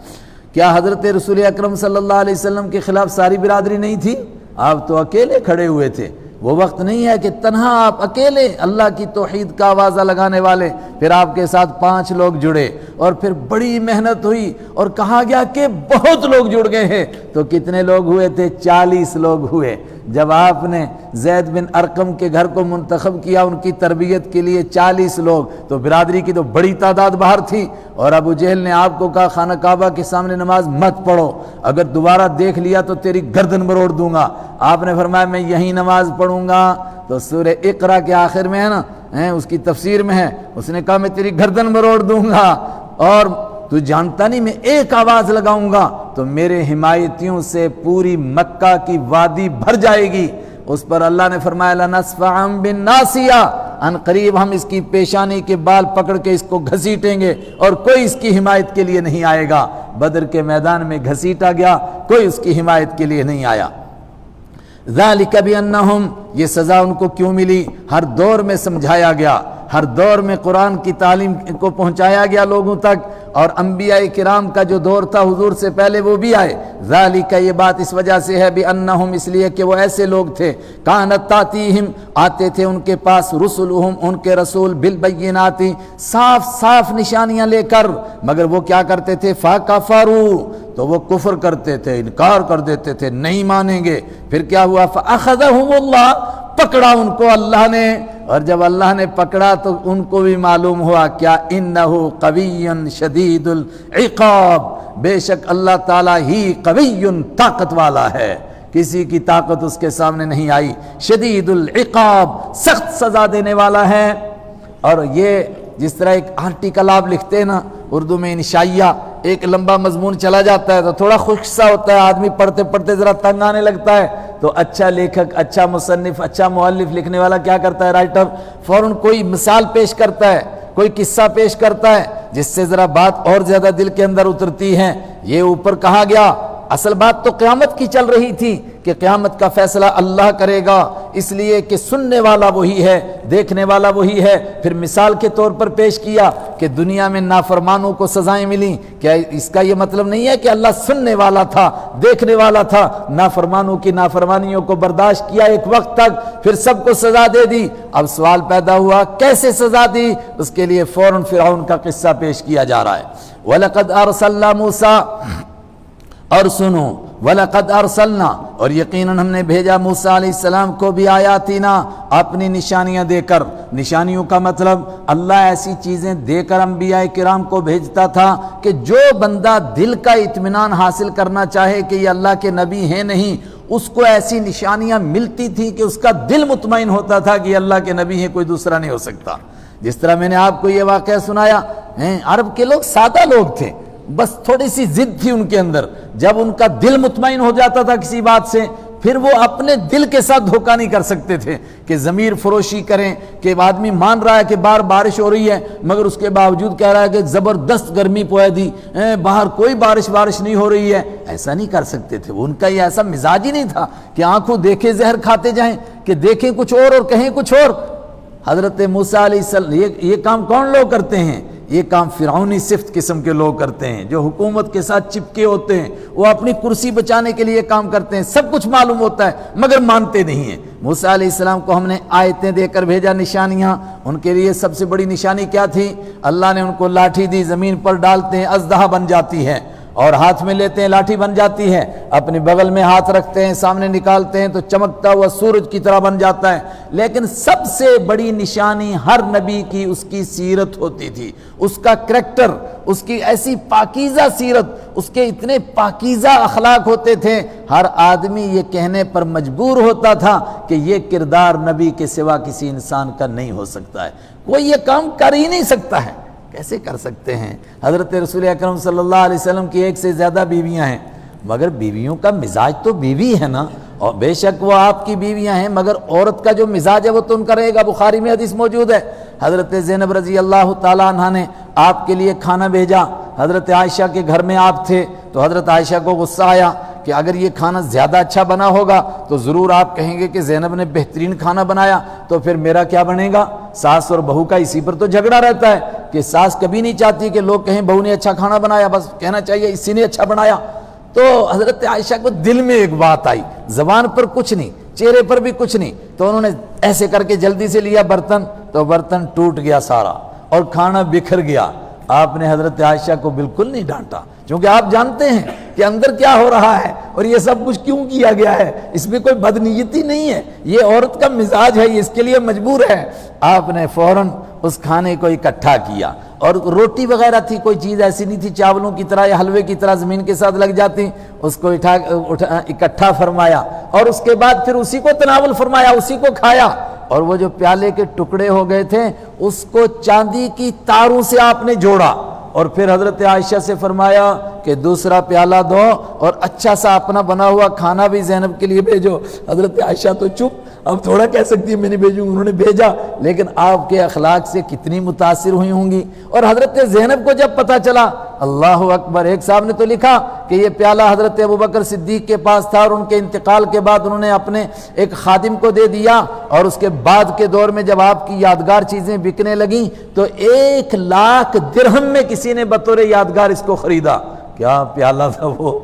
کیا حضرت رسول اکرم صلی اللہ علیہ وسلم کے خلاف ساری برادری نہیں تھی؟ آپ تو اکیلے کھڑے ہوئے تھے۔ وہ وقت نہیں ہے کہ تنہا آپ اکیلے اللہ کی توحید کا آوازہ لگانے والے، پھر آپ کے ساتھ 5 لوگ جڑے اور پھر بڑی محنت ہوئی اور کہا گیا کہ بہت لوگ جڑ گئے ہیں۔ تو کتنے لوگ ہوئے تھے؟ 40 لوگ ہوئے۔ جب آپ نے زید بن ارقم کے گھر کو منتخب کیا ان کی تربیت کے لیے 40 لوگ، تو برادری کی تو بڑی تعداد باہر تھی، اور ابو جہل نے آپ کو کہا خانہ کعبہ کے سامنے نماز مت پڑھو، اگر دوبارہ دیکھ لیا تو تیری گردن مروڑ دوں گا۔ آپ نے فرمایا میں یہی نماز پڑھوں گا۔ تو سورہ اقرا کے آخر میں ہے نا، اس کی تفسیر میں ہے، اس نے کہا میں تیری گردن مروڑ دوں گا، اور تو جانتا نہیں میں ایک آواز لگاؤں گا تو میرے حمایتیوں سے پوری مکہ کی وادی بھر جائے گی۔ اس پر اللہ نے فرمایا لَنَسْفَعًا بِالنَّاصِيَةِ، ان قریب ہم اس کی پیشانی کے بال پکڑ کے اس کو گھسیٹیں گے اور کوئی اس کی حمایت کے لیے نہیں آئے گا۔ بدر کے میدان میں گھسیٹا گیا، کوئی اس کی حمایت کے لیے نہیں آیا۔ ذَلِكَ بِأَنَّهُمْ، یہ سزا ان کو کیوں ملی؟ ہر دور میں سمجھایا گیا، ہر دور میں قرآن کی تعلیم کو پہنچایا گیا لوگوں تک، اور انبیاء کرام کا جو دور تھا حضور سے پہلے وہ بھی آئے۔ ذالک، یہ بات اس وجہ سے ہے بأنہم، اس لیے کہ وہ ایسے لوگ تھے، کانت تاتیہم، آتے تھے ان کے پاس، رسلہم، ان کے رسول، بالبینات، صاف صاف نشانیاں لے کر، مگر وہ کیا کرتے تھے؟ فکفروا، تو وہ کفر کرتے تھے، انکار کر دیتے تھے، نہیں مانیں گے۔ پھر کیا ہوا؟ فاخذہم اللہ، پکڑا ان کو اللہ نے، اور جب اللہ نے پکڑا تو ان کو بھی معلوم ہوا کیا؟ انہ قوی شدید العقاب، بے شک اللہ تعالیٰ ہی قوی، طاقت والا ہے، کسی کی طاقت اس کے سامنے نہیں آئی۔ شدید العقاب، سخت سزا دینے والا ہے۔ اور یہ جس طرح ایک آرٹیکل آپ لکھتے ہیں نا اردو میں، انشائیہ، ایک لمبا مضمون چلا جاتا ہے تو تھوڑا خشک سا ہوتا ہے، آدمی پڑھتے پڑھتے ذرا تنگ آنے لگتا ہے، تو اچھا لیکھک، اچھا مصنف، اچھا مؤلف لکھنے والا کیا کرتا ہے؟ رائٹر فوراً کوئی مثال پیش کرتا ہے، کوئی قصہ پیش کرتا ہے جس سے ذرا بات اور زیادہ دل کے اندر اترتی ہے۔ یہ اوپر کہا گیا، اصل بات تو قیامت کی چل رہی تھی کہ قیامت کا فیصلہ اللہ کرے گا، اس لیے کہ سننے والا وہی ہے، دیکھنے والا وہی ہے۔ پھر مثال کے طور پر پیش کیا کہ دنیا میں نافرمانوں کو سزائیں ملیں، کیا اس کا یہ مطلب نہیں ہے کہ اللہ سننے والا تھا، دیکھنے والا تھا، نافرمانوں کی نافرمانیوں کو برداشت کیا ایک وقت تک، پھر سب کو سزا دے دی۔ اب سوال پیدا ہوا کیسے سزا دی؟ اس کے لیے فوراً فرعون کا قصہ پیش کیا جا رہا ہے۔ وَلَقَدْ أَرْسَلْنَا مُوسَىٰ، اور سنو، وَلَقَدْ أَرْسَلْنَا، اور یقیناً ہم نے بھیجا موسیٰ علیہ السلام کو بھی آیاتنا، اپنی نشانیاں دے کر۔ نشانیوں کا مطلب اللہ ایسی چیزیں دے کر انبیاء کرام کو بھیجتا تھا کہ جو بندہ دل کا اطمینان حاصل کرنا چاہے کہ یہ اللہ کے نبی ہیں نہیں، اس کو ایسی نشانیاں ملتی تھی کہ اس کا دل مطمئن ہوتا تھا کہ یہ اللہ کے نبی ہیں، کوئی دوسرا نہیں ہو سکتا۔ جس طرح میں نے آپ کو یہ واقعہ سنایا، عرب کے لوگ سادہ لوگ تھے، بس تھوڑی سی ضد تھی ان کے اندر، جب ان کا دل مطمئن ہو جاتا تھا کسی بات سے، پھر وہ اپنے دل کے ساتھ دھوکہ نہیں کر سکتے تھے کہ ضمیر فروشی کریں کہ آدمی مان رہا ہے کہ باہر بارش ہو رہی ہے مگر اس کے باوجود کہہ رہا ہے کہ زبردست گرمی پوئے دی، باہر کوئی بارش نہیں ہو رہی ہے، ایسا نہیں کر سکتے تھے۔ ان کا یہ ایسا مزاج ہی نہیں تھا کہ آنکھوں دیکھے زہر کھاتے جائیں، کہ دیکھیں کچھ اور کہیں کچھ اور۔ حضرت موسیٰ علیہ السلام، یہ کام کون لوگ کرتے ہیں؟ یہ کام فرعونی صفت قسم کے لوگ کرتے ہیں، جو حکومت کے ساتھ چپکے ہوتے ہیں، وہ اپنی کرسی بچانے کے لیے کام کرتے ہیں، سب کچھ معلوم ہوتا ہے مگر مانتے نہیں ہیں۔ موسیٰ علیہ السلام کو ہم نے آیتیں دے کر بھیجا، نشانیاں۔ ان کے لیے سب سے بڑی نشانی کیا تھی؟ اللہ نے ان کو لاٹھی دی، زمین پر ڈالتے ہیں اژدہا بن جاتی ہے، اور ہاتھ میں لیتے ہیں لاٹھی بن جاتی ہے، اپنے بغل میں ہاتھ رکھتے ہیں، سامنے نکالتے ہیں تو چمکتا ہوا سورج کی طرح بن جاتا ہے۔ لیکن سب سے بڑی نشانی ہر نبی کی اس کی سیرت ہوتی تھی، اس کا کریکٹر، اس کی ایسی پاکیزہ سیرت، اس کے اتنے پاکیزہ اخلاق ہوتے تھے، ہر آدمی یہ کہنے پر مجبور ہوتا تھا کہ یہ کردار نبی کے سوا کسی انسان کا نہیں ہو سکتا ہے، کوئی یہ کام کر ہی نہیں سکتا ہے۔ کیسے کر سکتے ہیں؟ حضرت رسول اکرم صلی اللہ علیہ وسلم کی 1 سے زیادہ بیویاں ہیں، مگر بیویوں کا مزاج تو بیوی ہے نا، اور بے شک وہ آپ کی بیویاں ہیں، مگر عورت کا جو مزاج ہے وہ تو ان کا رہے گا۔ بخاری میں حدیث موجود ہے، حضرت زینب رضی اللہ تعالیٰ عنہ نے آپ کے لیے کھانا بھیجا، حضرت عائشہ کے گھر میں آپ تھے، تو حضرت عائشہ کو غصہ آیا کہ اگر یہ کھانا زیادہ اچھا بنا ہوگا تو ضرور آپ کہیں گے کہ زینب نے بہترین کھانا بنایا، تو پھر میرا کیا بنے گا؟ ساس اور بہو کا اسی پر تو جھگڑا رہتا ہے کہ ساس کبھی نہیں چاہتی کہ لوگ کہیں بہو نے اچھا کھانا بنایا، بس کہنا چاہیے اسی نے اچھا بنایا۔ تو حضرت عائشہ کو دل میں ایک بات آئی، زبان پر کچھ نہیں، چہرے پر بھی کچھ نہیں، تو انہوں نے ایسے کر کے جلدی سے لیا برتن، تو برتن ٹوٹ گیا سارا اور کھانا بکھر گیا۔ آپ نے حضرت عائشہ کو بالکل نہیں ڈانٹا، کیونکہ آپ جانتے ہیں کہ اندر کیا ہو رہا ہے اور یہ سب کچھ کیوں کیا گیا ہے، اس میں کوئی بدنیتی نہیں ہے، یہ عورت کا مزاج ہے، یہ اس کے لیے مجبور ہے۔ آپ نے فوراً اس کھانے کو اکٹھا کیا، اور روٹی وغیرہ تھی، کوئی چیز ایسی نہیں تھی چاولوں کی طرح یا حلوے کی طرح زمین کے ساتھ لگ جاتی، اس کو اکٹھا فرمایا، اور اس کے بعد پھر اسی کو تناول فرمایا، اسی کو کھایا۔ اور وہ جو پیالے کے ٹکڑے ہو گئے تھے اس کو چاندی کی تاروں سے آپ نے جوڑا، اور پھر حضرت عائشہ سے فرمایا کہ دوسرا پیالہ دو اور اچھا سا اپنا بنا ہوا کھانا بھی زینب کے لیے بھیجو۔ حضرت عائشہ تو چپ، اب تھوڑا کہہ سکتی ہے میں نہیں بھیجوں، انہوں نے بھیجا، لیکن آپ کے اخلاق سے کتنی متاثر ہوئی ہوں گی۔ اور حضرت زینب کو جب پتہ چلا، اللہ اکبر، ایک صاحب نے تو لکھا کہ یہ پیالہ حضرت ابوبکر صدیق کے پاس تھا، اور ان کے انتقال کے بعد انہوں نے اپنے ایک خادم کو دے دیا، اور اس کے بعد کے دور میں جب آپ کی یادگار چیزیں بکنے لگیں تو 1,00,000 درہم میں کسی نے بطور یادگار اس کو خریدا۔ کیا پیالہ تھا وہ!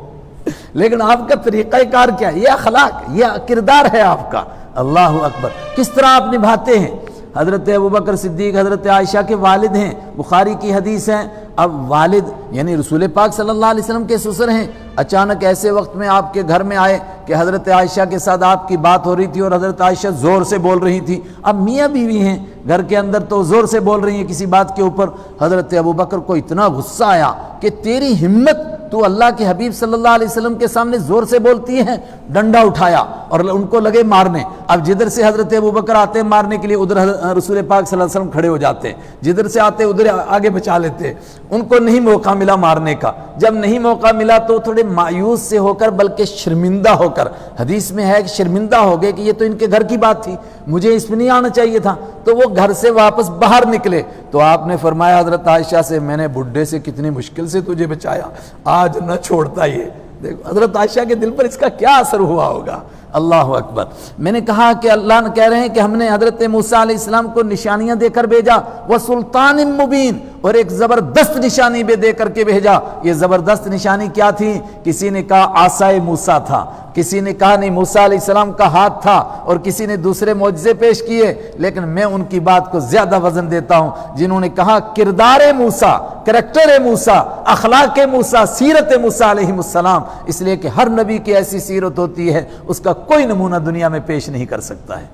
لیکن آپ کا طریقہ کار کیا ہے؟ یہ اخلاق، یہ کردار ہے آپ کا۔ اللہ اکبر، کس طرح آپ نبھاتے ہیں۔ حضرت ابوبکر صدیق حضرت عائشہ کے والد ہیں، بخاری کی حدیث ہے۔ اب والد یعنی رسول پاک صلی اللہ علیہ وسلم کے سسر ہیں، اچانک ایسے وقت میں آپ کے گھر میں آئے کہ حضرت عائشہ کے ساتھ آپ کی بات ہو رہی تھی اور حضرت عائشہ زور سے بول رہی تھی۔ اب میاں بیوی ہیں گھر کے اندر تو زور سے بول رہی ہیں کسی بات کے اوپر۔ حضرت ابوبکر کو اتنا غصہ آیا کہ تیری ہمت، تو اللہ کے حبیب صلی اللہ علیہ وسلم کے سامنے زور سے بولتی ہے۔ ڈنڈا اٹھایا اور ان کو لگے مارنے۔ اب جدھر سے حضرت ابوبکر آتے ہیں مارنے کے لیے، ادھر رسول پاک صلی اللہ علیہ وسلم کھڑے ہو جاتے ہیں، جدھر سے آتے ادھر آگے بچا لیتے۔ ان کو نہیں موقع ملا مارنے کا۔ جب نہیں موقع ملا تو تھوڑے مایوس سے ہو کر، بلکہ شرمندہ ہو کر، حدیث میں ہے کہ شرمندہ ہو گئے کہ یہ تو ان کے گھر کی بات تھی، مجھے اس میں نہیں آنا چاہیے تھا، تو وہ گھر سے واپس باہر نکلے۔ تو آپ نے فرمایا حضرت عائشہ سے، میں نے بڈھے سے کتنی مشکل سے تجھے بچایا، آج نہ چھوڑتا یہ۔ دیکھو حضرت عائشہ کے دل پر اس کا کیا اثر ہوا ہوگا۔ اللہ اکبر۔ میں نے کہا کہ اللہ نے کہہ رہے ہیں کہ ہم نے حضرت موسیٰ علیہ السلام کو نشانیاں دے کر بھیجا، وَسُلْطَانٍ مُبِينٍ، اور ایک زبردست نشانی بھی دے کر کے بھیجا۔ یہ زبردست نشانی کیا تھی؟ کسی نے کہا عصائے موسیٰ تھا، کسی نے کہا نہیں موسیٰ علیہ السلام کا ہاتھ تھا، اور کسی نے دوسرے معجزے پیش کیے، لیکن میں ان کی بات کو زیادہ وزن دیتا ہوں جنہوں نے کہا کردار موسیٰ، کریکٹر موسیٰ، اخلاق موسیٰ، سیرت موسیٰ علیہ السلام، اس لیے کہ ہر نبی کی ایسی سیرت ہوتی ہے اس کا کوئی نمونہ دنیا میں پیش نہیں کر سکتا ہے۔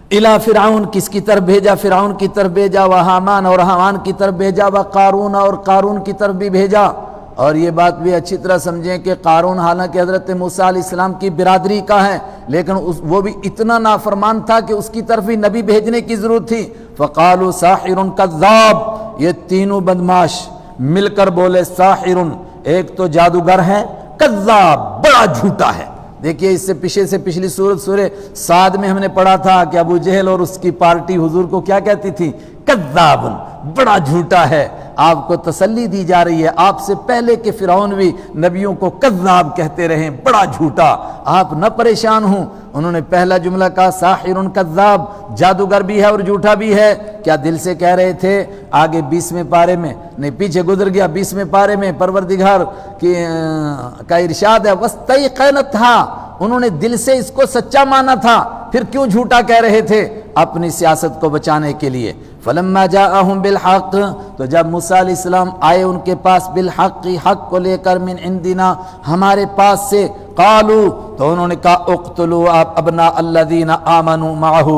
اِلَى فرعون، کس کی طرف بھیجا؟ فرعون کی طرف بھیجا، وحامان، اور حامان کی طرف بھیجا، وقارون، اور قارون کی طرف بھی بھیجا۔ اور یہ بات بھی اچھی طرح سمجھیں کہ قارون حالانکہ حضرت موسیٰ علیہ السلام کی برادری کا ہے، لیکن وہ بھی اتنا نافرمان تھا کہ اس کی طرف بھی نبی بھیجنے کی ضرورت تھی۔ فقالوا ساحر کذاب، یہ تینوں بدماش مل کر بولے ساحر، ایک تو جادوگر ہے، کذاب، بڑا جھوٹا ہے۔ دیکھیے اس سے پچھلی سورہ صاد میں ہم نے پڑھا تھا کہ ابو جہل اور اس کی پارٹی حضور کو کیا کہتی تھی؟ کذاب، بڑا جھوٹا ہے۔ آپ کو تسلی دی جا رہی ہے، آپ سے پہلے کے فرعون بھی نبیوں کو کذاب کہتے رہے، بڑا جھوٹا، آپ نہ پریشان ہوں۔ انہوں نے پہلا جملہ کہا ساحر کذاب، جادوگر بھی ہے اور جھوٹا بھی ہے۔ کیا دل سے کہہ رہے تھے؟ آگے 20ویں پارے میں، نہیں پیچھے گزر گیا، 20ویں پارے میں پروردگار کا ارشاد ہے وَاسْتَيْقَنَتْهَا، انہوں نے دل سے اس کو سچا مانا تھا، پھر کیوں جھوٹا کہہ رہے تھے؟ اپنی سیاست کو بچانے کے لیے۔ فلما جاءہم بالحق، تو جب موسیٰ علیہ السلام آئے ان کے پاس بالحق، حق کو لے کر، من عندنا، ہمارے پاس سے، قالوا، تو انہوں نے کہا اقتلوا ابناء الذین آمنوا معہ،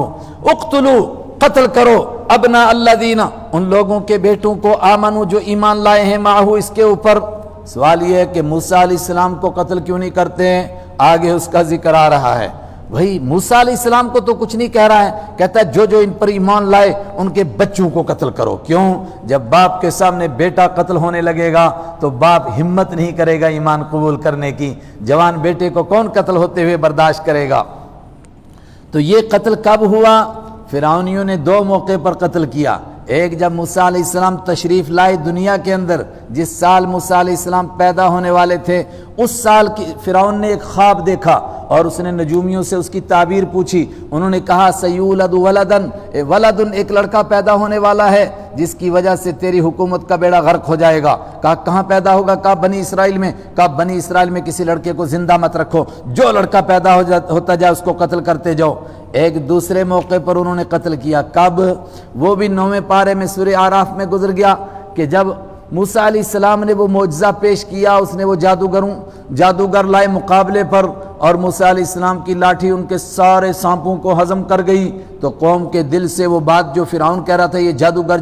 اقتلوا، قتل کرو، ابناء الذین، ان لوگوں کے بیٹوں کو، آمنوا، جو ایمان لائے ہیں، معہ، اس کے اوپر۔ سوال یہ ہے کہ موسیٰ علیہ السلام کو قتل کیوں نہیں کرتے ہیں؟ آگے اس کا ذکر آ رہا ہے۔ بھائی موسیٰ علیہ السلام کو تو کچھ نہیں کہہ رہا ہے، کہتا ہے جو جو ان پر ایمان لائے ان کے بچوں کو قتل کرو۔ کیوں؟ جب باپ کے سامنے بیٹا قتل ہونے لگے گا تو باپ ہمت نہیں کرے گا ایمان قبول کرنے کی، جوان بیٹے کو کون قتل ہوتے ہوئے برداشت کرے گا؟ تو یہ قتل کب ہوا؟ فرعونیوں نے دو موقع پر قتل کیا۔ ایک جب موسیٰ علیہ السلام تشریف لائے دنیا کے اندر، جس سال موسیٰ علیہ السلام پیدا ہونے والے تھے، اس سال کی فرعون نے ایک خواب دیکھا اور اس نے نجومیوں سے اس کی تعبیر پوچھی۔ انہوں نے کہا سیولد ولدن، ولدن، ایک لڑکا پیدا ہونے والا ہے جس کی وجہ سے تیری حکومت کا بیڑا غرق ہو جائے گا۔ کہا کہاں پیدا ہوگا؟ کہا بنی اسرائیل میں۔ کہا بنی اسرائیل میں کسی لڑکے کو زندہ مت رکھو، جو لڑکا پیدا ہوتا جائے اس کو قتل کرتے جاؤ۔ ایک دوسرے موقع پر انہوں نے قتل کیا، کب؟ وہ بھی 9ویں پارے میں سورہ اعراف میں گزر گیا کہ جب موسیٰ علیہ السلام نے وہ معجزہ پیش کیا، اس نے وہ جادوگر لائے مقابلے پر، اور موسیٰ علیہ السلام کی لاٹھی ان کے سارے سانپوں کو ہضم کر گئی، تو قوم کے دل سے وہ بات جو فرعون کہہ رہا تھا یہ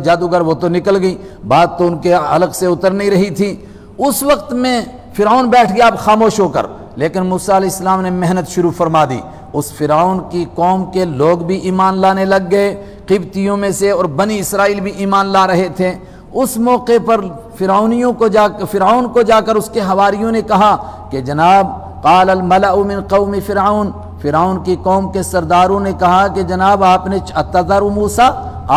جادوگر، وہ تو نکل گئی، بات تو ان کے حلق سے اتر نہیں رہی تھی۔ اس وقت میں فرعون بیٹھ گیا اب خاموش ہو کر، لیکن موسیٰ علیہ السلام نے محنت شروع فرما دی۔ اس فرعون کی قوم کے لوگ بھی ایمان لانے لگ گئے، قبطیوں میں سے، اور بنی اسرائیل بھی ایمان لا رہے تھے۔ اس موقع پر فرعون کو جا کر اس کے حواریوں نے کہا کہ جناب، قال الملأ من قوم فرعون، فرعون کی قوم کے سرداروں نے کہا کہ جناب آپ نے اتذر موسیٰ،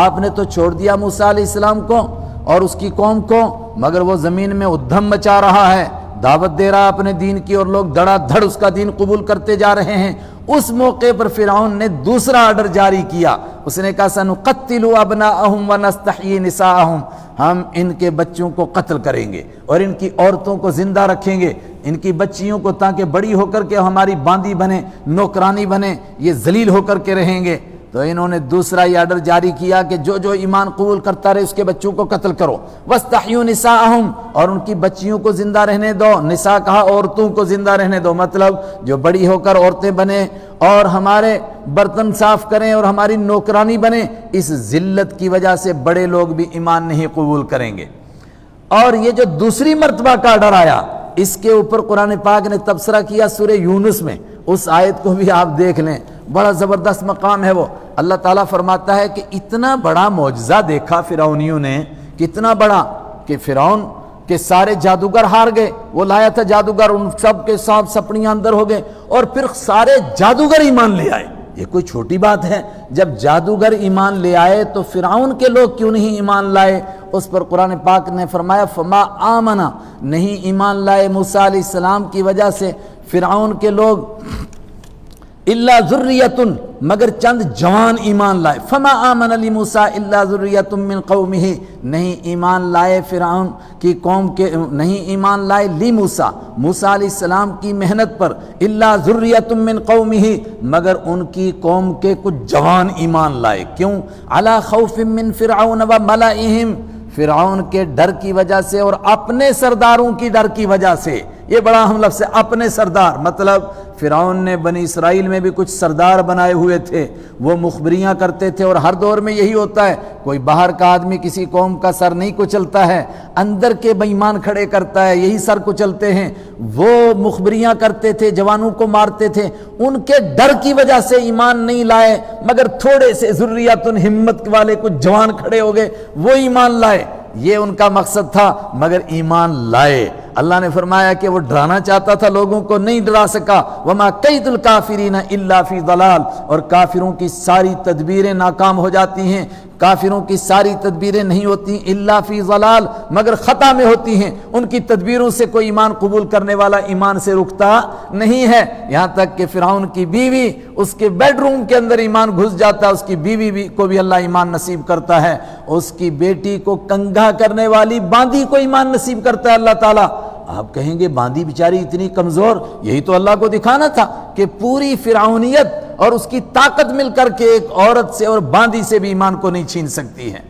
آپ نے تو چھوڑ دیا موسیٰ علیہ السلام کو اور اس کی قوم کو، مگر وہ زمین میں ادھم مچا رہا ہے، دعوت دے رہا اپنے دین کی، اور لوگ دھڑا دھڑ اس کا دین قبول کرتے جا رہے ہیں۔ اس موقع پر فرعون نے دوسرا آرڈر جاری کیا، اس نے کہا سنقتل ابناءہم ونستحیی نساءہم، ہم ان کے بچوں کو قتل کریں گے اور ان کی عورتوں کو زندہ رکھیں گے، ان کی بچیوں کو، تاکہ بڑی ہو کر کے ہماری باندی بنے، نوکرانی بنے، یہ ذلیل ہو کر کے رہیں گے۔ تو انہوں نے دوسرا یہ آرڈر جاری کیا کہ جو جو ایمان قبول کرتا رہے اس کے بچوں کو قتل کرو، وَاسْتَحْيُوا نِسَاءَهُمْ، اور ان کی بچیوں کو زندہ رہنے دو۔ نساء کہا عورتوں کو زندہ رہنے دو، مطلب جو بڑی ہو کر عورتیں بنیں اور ہمارے برتن صاف کریں اور ہماری نوکرانی بنیں۔ اس ذلت کی وجہ سے بڑے لوگ بھی ایمان نہیں قبول کریں گے۔ اور یہ جو دوسری مرتبہ کا آرڈر آیا، اس کے اوپر قرآن پاک نے تبصرہ کیا سورہ یونس میں، اس آیت کو بھی آپ دیکھ لیں، بڑا زبردست مقام ہے وہ۔ اللہ تعالیٰ فرماتا ہے کہ اتنا بڑا معجزہ دیکھا فرعونیوں نے، کتنا بڑا کہ فرعون کے سارے جادوگر ہار گئے، وہ لایا تھا جادوگر، ان سب کے ساتھ سپڑیاں اندر ہو گئے، اور پھر سارے جادوگر ایمان لے آئے۔ یہ کوئی چھوٹی بات ہے؟ جب جادوگر ایمان لے آئے تو فرعون کے لوگ کیوں نہیں ایمان لائے؟ اس پر قرآن پاک نے فرمایا فما آمنا، نہیں ایمان لائے موسیٰ علیہ السلام کی وجہ سے فرعون کے لوگ، الا ذریۃ، مگر چند جوان ایمان لائے۔ فما آمن لموسیٰ الا ذریۃ من قومہ، نہیں ایمان لائے فرعون کی قوم کے، نہیں ایمان لائے موسیٰ علیہ السلام کی محنت پر، الا ذریۃ من قومہ، مگر ان کی قوم کے کچھ جوان ایمان لائے۔ کیوں؟ علی خوف من فرعون و ملئہم، فرعون کے ڈر کی وجہ سے اور اپنے سرداروں کی ڈر کی وجہ سے۔ یہ بڑا اہم لفظ ہے، اپنے سردار، مطلب فرعون نے بنی اسرائیل میں بھی کچھ سردار بنائے ہوئے تھے، وہ مخبریاں کرتے تھے، اور ہر دور میں یہی ہوتا ہے، کوئی باہر کا آدمی کسی قوم کا سر نہیں کچلتا ہے، اندر کے بے ایمان کھڑے کرتا ہے، یہی سر کچلتے ہیں۔ وہ مخبریاں کرتے تھے، جوانوں کو مارتے تھے، ان کے ڈر کی وجہ سے ایمان نہیں لائے، مگر تھوڑے سے ذریۃ ہمت والے کچھ جوان کھڑے ہو گئے، وہ ایمان لائے۔ یہ ان کا مقصد تھا، مگر ایمان لائے۔ اللہ نے فرمایا کہ وہ ڈرانا چاہتا تھا لوگوں کو، نہیں ڈرا سکا۔ وما کید الکافرین الا فی ضلال، اور کافروں کی ساری تدبیریں ناکام ہو جاتی ہیں، کافروں کی ساری تدبیریں نہیں ہوتی الا فی ضلال، مگر خطا میں ہوتی ہیں۔ ان کی تدبیروں سے کوئی ایمان قبول کرنے والا ایمان سے رکتا نہیں ہے، یہاں تک کہ فرعون کی بیوی اس کے بیڈ روم کے اندر ایمان گھس جاتا ہے، اس کی بیوی کو بھی اللہ ایمان نصیب کرتا ہے، اس کی بیٹی کو کنگھا کرنے والی باندی کو ایمان نصیب کرتا ہے اللہ تعالیٰ۔ آپ کہیں گے باندی بیچاری اتنی کمزور، یہی تو اللہ کو دکھانا تھا کہ پوری فرعونیت اور اس کی طاقت مل کر کے ایک عورت سے اور باندی سے بھی ایمان کو نہیں چھین سکتی ہے۔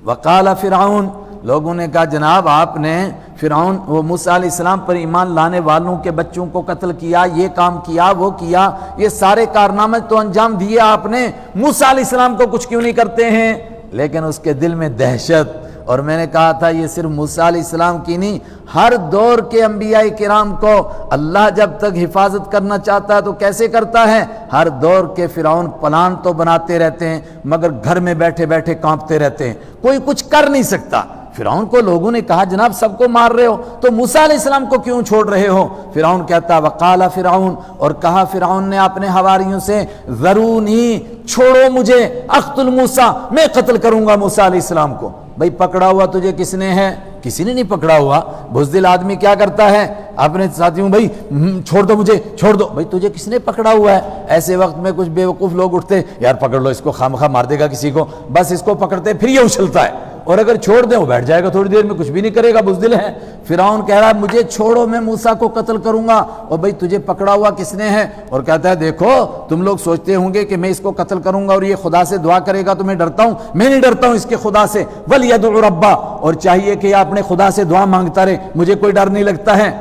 وقال فرعون، لوگوں نے کہا جناب آپ نے فرعون وہ موسیٰ علیہ السلام پر ایمان لانے والوں کے بچوں کو قتل کیا، یہ کام کیا، وہ کیا، یہ سارے کارنامے تو انجام دیے آپ نے، موسیٰ علیہ السلام کو کچھ کیوں نہیں کرتے ہیں؟ لیکن اس کے دل میں دہشت، اور میں نے کہا تھا یہ صرف موسیٰ علیہ السلام کی نہیں، ہر دور کے انبیاء کرام کو اللہ جب تک حفاظت کرنا چاہتا ہے تو کیسے کرتا ہے؟ ہر دور کے فرعون پلان تو بناتے رہتے ہیں مگر گھر میں بیٹھے بیٹھے کانپتے رہتے ہیں، کوئی کچھ کر نہیں سکتا۔ فرعون کو لوگوں نے کہا جناب سب کو مار رہے ہو تو موسیٰ علیہ السلام کو کیوں چھوڑ رہے ہو؟ فرعون کہتا وقال فرعون، اور کہا فرعون نے اپنے حواریوں سے ذرونی، چھوڑو مجھے، اقتل موسیٰ، میں قتل کروں گا موسیٰ علیہ السلام کو۔ بھئی پکڑا ہوا تجھے کس نے ہے؟ کسی نے نہیں پکڑا ہوا۔ بزدل آدمی کیا کرتا ہے؟ اپنے ساتھیوں بھئی چھوڑ دو مجھے، چھوڑ دو، بھئی تجھے کس نے پکڑا ہوا ہے؟ ایسے وقت میں کچھ بیوقوف لوگ اٹھتے، یار پکڑ لو اس کو، خامخواہ مار دے گا کسی کو، بس اس کو پکڑتے پھر یہ اچھلتا ہے، اور اگر چھوڑ دیں وہ بیٹھ جائے گا تھوڑی دیر میں، کچھ بھی نہیں کرے گا، بزدل ہے۔ فرعون کہہ رہا ہے مجھے چھوڑو، میں موسیٰ کو قتل کروں گا، اور بھئی تجھے پکڑا ہوا کس نے ہے؟ اور کہتا ہے دیکھو تم لوگ سوچتے ہوں گے کہ میں اس کو قتل کروں گا اور یہ خدا سے دعا کرے گا تو میں ڈرتا ہوں، میں نہیں ڈرتا ہوں اس کے خدا سے، وَلْيَدْعُ رَبَّهُ، اور چاہیے کہ یہ اپنے خدا سے دعا مانگتا رہے، مجھے کوئی ڈر نہیں لگتا ہے۔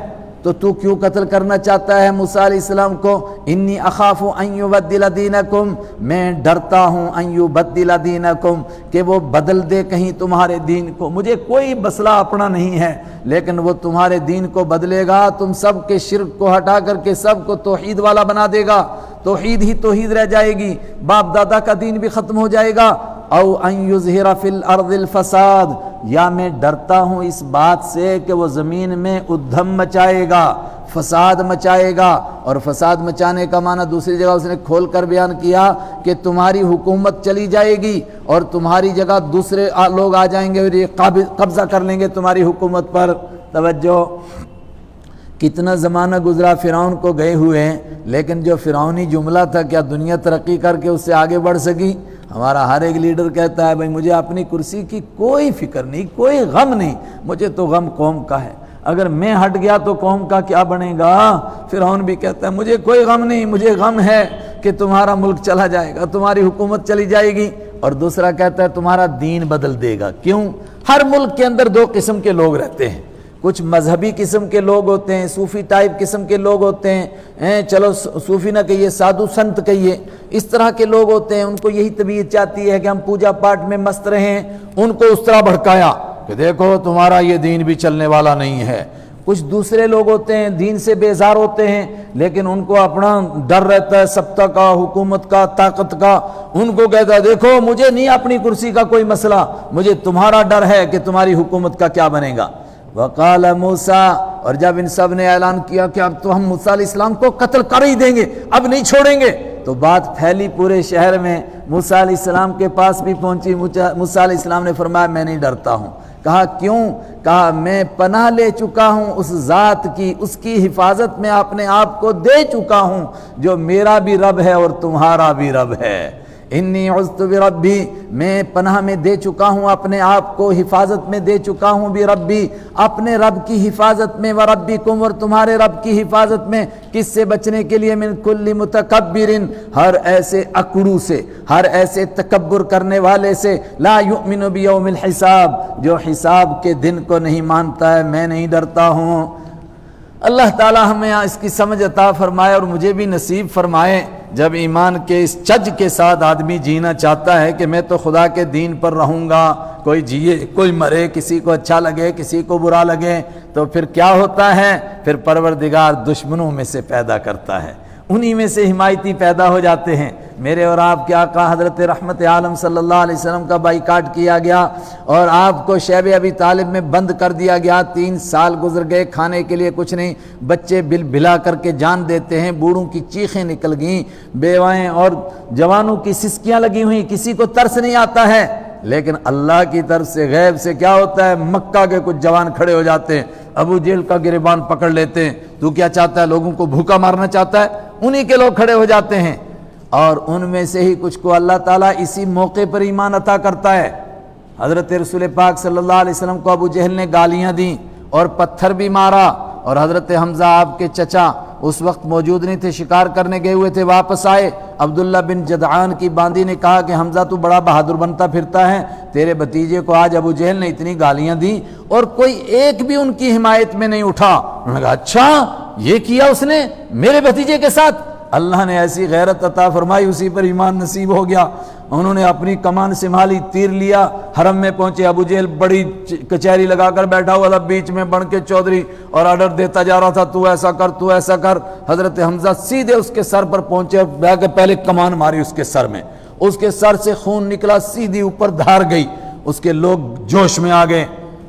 تو کیوں قتل کرنا چاہتا ہے موسیٰ علیہ السلام کو؟ انی اخاف ان یبدل دینکم، میں ڈرتا ہوں ان یبدل دینکم، کہ وہ بدل دے کہیں تمہارے دین کو، مجھے کوئی مسئلہ اپنا نہیں ہے لیکن وہ تمہارے دین کو بدلے گا، تم سب کے شرک کو ہٹا کر کے سب کو توحید والا بنا دے گا، توحید ہی توحید رہ جائے گی، باپ دادا کا دین بھی ختم ہو جائے گا۔ او ان یظہر فی الارض الفساد، یا میں ڈرتا ہوں اس بات سے کہ وہ زمین میں ادھم مچائے گا، فساد مچائے گا، اور فساد مچانے کا معنی دوسری جگہ اس نے کھول کر بیان کیا کہ تمہاری حکومت چلی جائے گی اور تمہاری جگہ دوسرے لوگ آ جائیں گے اور یہ قبضہ کر لیں گے تمہاری حکومت پر۔ توجہ، کتنا زمانہ گزرا فرعون کو گئے ہوئے ہیں، لیکن جو فرعونی جملہ تھا کیا دنیا ترقی کر کے اس سے آگے بڑھ سکی؟ ہمارا ہر ایک لیڈر کہتا ہے بھائی مجھے اپنی کرسی کی کوئی فکر نہیں، کوئی غم نہیں، مجھے تو غم قوم کا ہے، اگر میں ہٹ گیا تو قوم کا کیا بنے گا؟ فرعون بھی کہتا ہے مجھے کوئی غم نہیں، مجھے غم ہے کہ تمہارا ملک چلا جائے گا، تمہاری حکومت چلی جائے گی، اور دوسرا کہتا ہے تمہارا دین بدل دے گا۔ کیوں؟ ہر ملک کے اندر دو قسم کے لوگ رہتے ہیں، کچھ مذہبی قسم کے لوگ ہوتے ہیں، صوفی ٹائپ قسم کے لوگ ہوتے ہیں، چلو صوفی نہ کہیے، سادھو سنت کہیے، اس طرح کے لوگ ہوتے ہیں، ان کو یہی طبیعت چاہتی ہے کہ ہم پوجا پاٹ میں مست رہیں، ان کو اس طرح بھڑکایا کہ دیکھو تمہارا یہ دین بھی چلنے والا نہیں ہے۔ کچھ دوسرے لوگ ہوتے ہیں دین سے بیزار ہوتے ہیں لیکن ان کو اپنا ڈر رہتا ہے سبتا کا، حکومت کا، طاقت کا، ان کو کہتا ہے دیکھو مجھے نہیں اپنی کرسی کا کوئی مسئلہ، مجھے تمہارا ڈر ہے کہ تمہاری حکومت کا کیا بنے گا۔ وقال موسیٰ، اور جب ان سب نے اعلان کیا کہ اب تو ہم موسیٰ علیہ السلام کو قتل کر ہی دیں گے، اب نہیں چھوڑیں گے، تو بات پھیلی پورے شہر میں، موسیٰ علیہ السلام کے پاس بھی پہنچی۔ موسیٰ علیہ السلام نے فرمایا میں نہیں ڈرتا ہوں۔ کہا کیوں؟ کہا میں پناہ لے چکا ہوں اس ذات کی، اس کی حفاظت میں اپنے آپ کو دے چکا ہوں جو میرا بھی رب ہے اور تمہارا بھی رب ہے۔ انی عذت بربی، میں پناہ میں دے چکا ہوں اپنے آپ کو، حفاظت میں دے چکا ہوں بربی، اپنے رب کی حفاظت میں، وربکم، اور تمہارے رب کی حفاظت میں۔ کس سے بچنے کے لیے؟ من کل متکبر، ہر ایسے اکڑو سے، ہر ایسے تکبر کرنے والے سے، لا یؤمن بیوم الحساب، جو حساب کے دن کو نہیں مانتا ہے، میں نہیں ڈرتا ہوں۔ اللہ تعالی ہمیں اس کی سمجھ عطا فرمائے اور مجھے بھی نصیب فرمائے۔ جب ایمان کے اس چج کے ساتھ آدمی جینا چاہتا ہے کہ میں تو خدا کے دین پر رہوں گا، کوئی جیے کوئی مرے، کسی کو اچھا لگے کسی کو برا لگے، تو پھر کیا ہوتا ہے؟ پھر پروردگار دشمنوں میں سے پیدا کرتا ہے، انہی میں سے حمایتی پیدا ہو جاتے ہیں۔ میرے اور آپ کے آقا حضرت رحمت عالم صلی اللہ علیہ وسلم کا بائیکاٹ کیا گیا اور آپ کو شیب ابی طالب میں بند کر دیا گیا، 3 سال گزر گئے، کھانے کے لیے کچھ نہیں، بچے بل بلا کر کے جان دیتے ہیں، بوڑھوں کی چیخیں نکل گئیں، بیوائیں اور جوانوں کی سسکیاں لگی ہوئیں، کسی کو ترس نہیں آتا ہے، لیکن اللہ کی طرف سے غیب سے کیا ہوتا ہے؟ مکہ کے کچھ جوان کھڑے ہو جاتے ہیں، ابو جہل کا گریبان پکڑ لیتے ہیں، تو کیا چاہتا ہے؟ لوگوں کو بھوکا مارنا چاہتا ہے، انہی کے لوگ کھڑے ہو جاتے ہیں، اور ان میں سے ہی کچھ کو اللہ تعالیٰ اسی موقع پر ایمان عطا کرتا ہے۔ حضرت رسول پاک صلی اللہ علیہ وسلم کو ابو جہل نے گالیاں دیں اور پتھر بھی مارا، اور حضرت حمزہ آپ کے چچا اس وقت موجود نہیں تھے، شکار کرنے گئے ہوئے تھے، واپس آئے۔ عبداللہ بن جدعان کی باندی نے کہا کہ حمزہ تو بڑا بہادر بنتا پھرتا ہے، تیرے بھتیجے کو آج ابو جہل نے اتنی گالیاں دی اور کوئی ایک بھی ان کی حمایت میں نہیں اٹھا۔ انہوں نے کہا اچھا یہ کیا اس نے میرے بھتیجے کے ساتھ؟ اللہ نے ایسی غیرت عطا فرمائی، اسی پر ایمان نصیب ہو گیا۔ انہوں نے اپنی کمان سنبھالی، تیر لیا، حرم میں پہنچے۔ ابو جہل بڑی کچہری لگا کر بیٹھا ہوا تھا، بیچ میں بن کے چودھری، اور آرڈر دیتا جا رہا تھا تو ایسا کر تو ایسا کر۔ حضرت حمزہ سیدھے اس کے سر پر پہنچے اور بیٹھ کے پہلے کمان ماری اس کے سر میں، اس کے سر سے خون نکلا، سیدھی اوپر دھار گئی۔ اس کے لوگ جوش میں آ گئے۔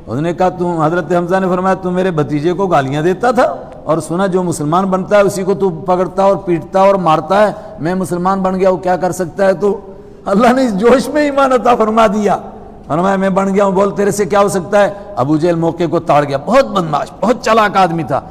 انہوں نے کہا تم، حضرت حمزہ نے فرمایا تم میرے بھتیجے کو گالیاں دیتا تھا اور سنا جو مسلمان بنتا ہے اسی کو تو پکڑتا اور پیٹتا اور مارتا ہے، میں مسلمان بن گیا وہ کیا کر سکتا ہے تو؟ اللہ نے اس جوش میں ایمان عطا فرما دیا، فرمایا میں بن گیا ہوں، بول تیرے سے کیا ہو سکتا ہے۔ ابو جہل موقع کو تاڑ گیا، بہت بدمعاش بہت چالاک آدمی تھا۔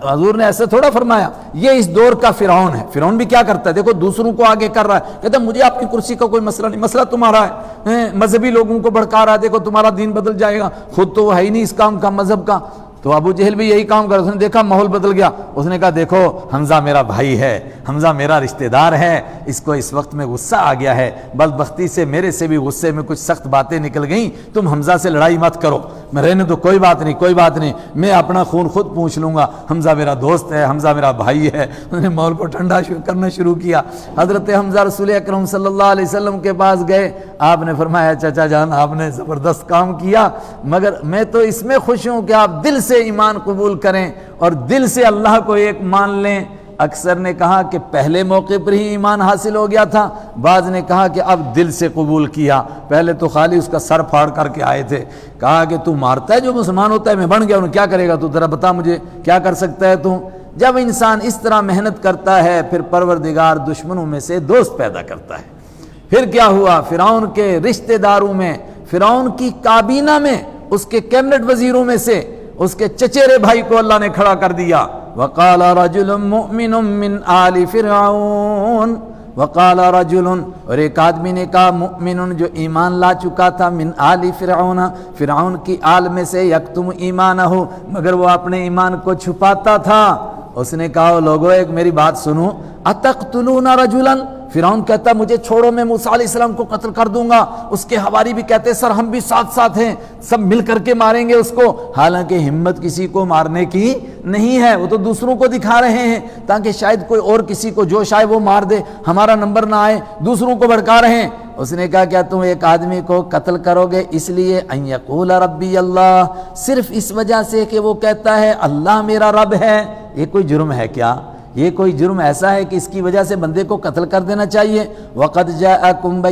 حضور نے ایسے تھوڑا فرمایا، یہ اس دور کا فرعون ہے۔ فرعون بھی کیا کرتا ہے دیکھو، دوسروں کو آگے کر رہا ہے، کہتا ہے مجھے آپ کی کرسی کا کوئی مسئلہ نہیں، مسئلہ تمہارا ہے، مذہبی لوگوں کو بھڑکا رہا ہے، دیکھو تمہارا دین بدل جائے گا، خود تو وہ ہے ہی نہیں اس کام کا مذہب کا۔ تو ابو جہل بھی یہی کام کر، اس نے دیکھا ماحول بدل گیا، اس نے کہا دیکھو حمزہ میرا بھائی ہے، حمزہ میرا رشتہ دار ہے، اس کو اس وقت میں غصہ آ گیا ہے، بدبختی سے میرے سے بھی غصے میں کچھ سخت باتیں نکل گئیں، تم حمزہ سے لڑائی مت کرو، میں رہنے دو، کوئی بات نہیں کوئی بات نہیں، میں اپنا خون خود پوچھ لوں گا، حمزہ میرا دوست ہے، حمزہ میرا بھائی ہے۔ انہوں نے ماحول کو ٹھنڈا کرنا شروع کیا۔ حضرت حمزہ رسول اکرم صلی اللہ علیہ وسلم کے پاس گئے، آپ نے فرمایا چچا جان آپ نے زبردست کام کیا، مگر میں تو اس میں خوش ہوں کہ آپ دل سے ایمان قبول کریں اور دل سے اللہ کو ایک مان لیں۔ اکثر نے کہا کہ پہلے موقع پر ہی ایمان حاصل ہو گیا تھا، بعض نے کہا کہ اب دل سے قبول کیا، پہلے تو خالی اس کا سر پھاڑ کر کے آئے تھے۔ کہا کہ تو مارتا ہے جو مسلمان ہوتا ہے، میں بن گیا ہوں، کیا کرے گا تو ذرا بتا مجھے کیا کر سکتا ہے تو؟ جب انسان اس طرح محنت کرتا ہے پھر پروردگار دشمنوں میں سے دوست پیدا کرتا ہے۔ پھر کیا ہوا؟ فرعون کے رشتہ داروں میں، فرعون کی کابینہ میں، اس کے کیبنٹ وزیروں میں سے اس کے چچیرے بھائی کو اللہ نے کھڑا کر دیا۔ وقال رجل مؤمن من آل فرعون، وقال رجل، اور ایک آدمی نے کہا مؤمن جو ایمان لا چکا تھا، من آل فرعون، فرعون کی آل میں سے، یکتم ایمانہ، مگر وہ اپنے ایمان کو چھپاتا تھا۔ اس نے کہا لوگو ایک میری بات سنو، اتقتلون رجلا، فرعون کہتا مجھے چھوڑو میں موسیٰ علیہ السلام کو قتل کر دوں گا، اس کے حواری بھی کہتے سر ہم بھی ساتھ ساتھ ہیں، سب مل کر کے ماریں گے اس کو، حالانکہ ہمت کسی کو مارنے کی نہیں ہے، وہ تو دوسروں کو دکھا رہے ہیں تاکہ شاید کوئی اور کسی کو جوش آئے وہ مار دے، ہمارا نمبر نہ آئے، دوسروں کو بھڑکا رہے ہیں۔ اس نے کہا کیا تم ایک آدمی کو قتل کرو گے اس لیے ان یقول ربی اللہ، صرف اس وجہ سے کہ وہ کہتا ہے اللہ میرا رب ہے؟ یہ کوئی جرم ہے کیا؟ یہ کوئی جرم ایسا ہے کہ اس کی وجہ سے بندے کو قتل کر دینا چاہیے؟ وَقَدْ جَاءَكُمْ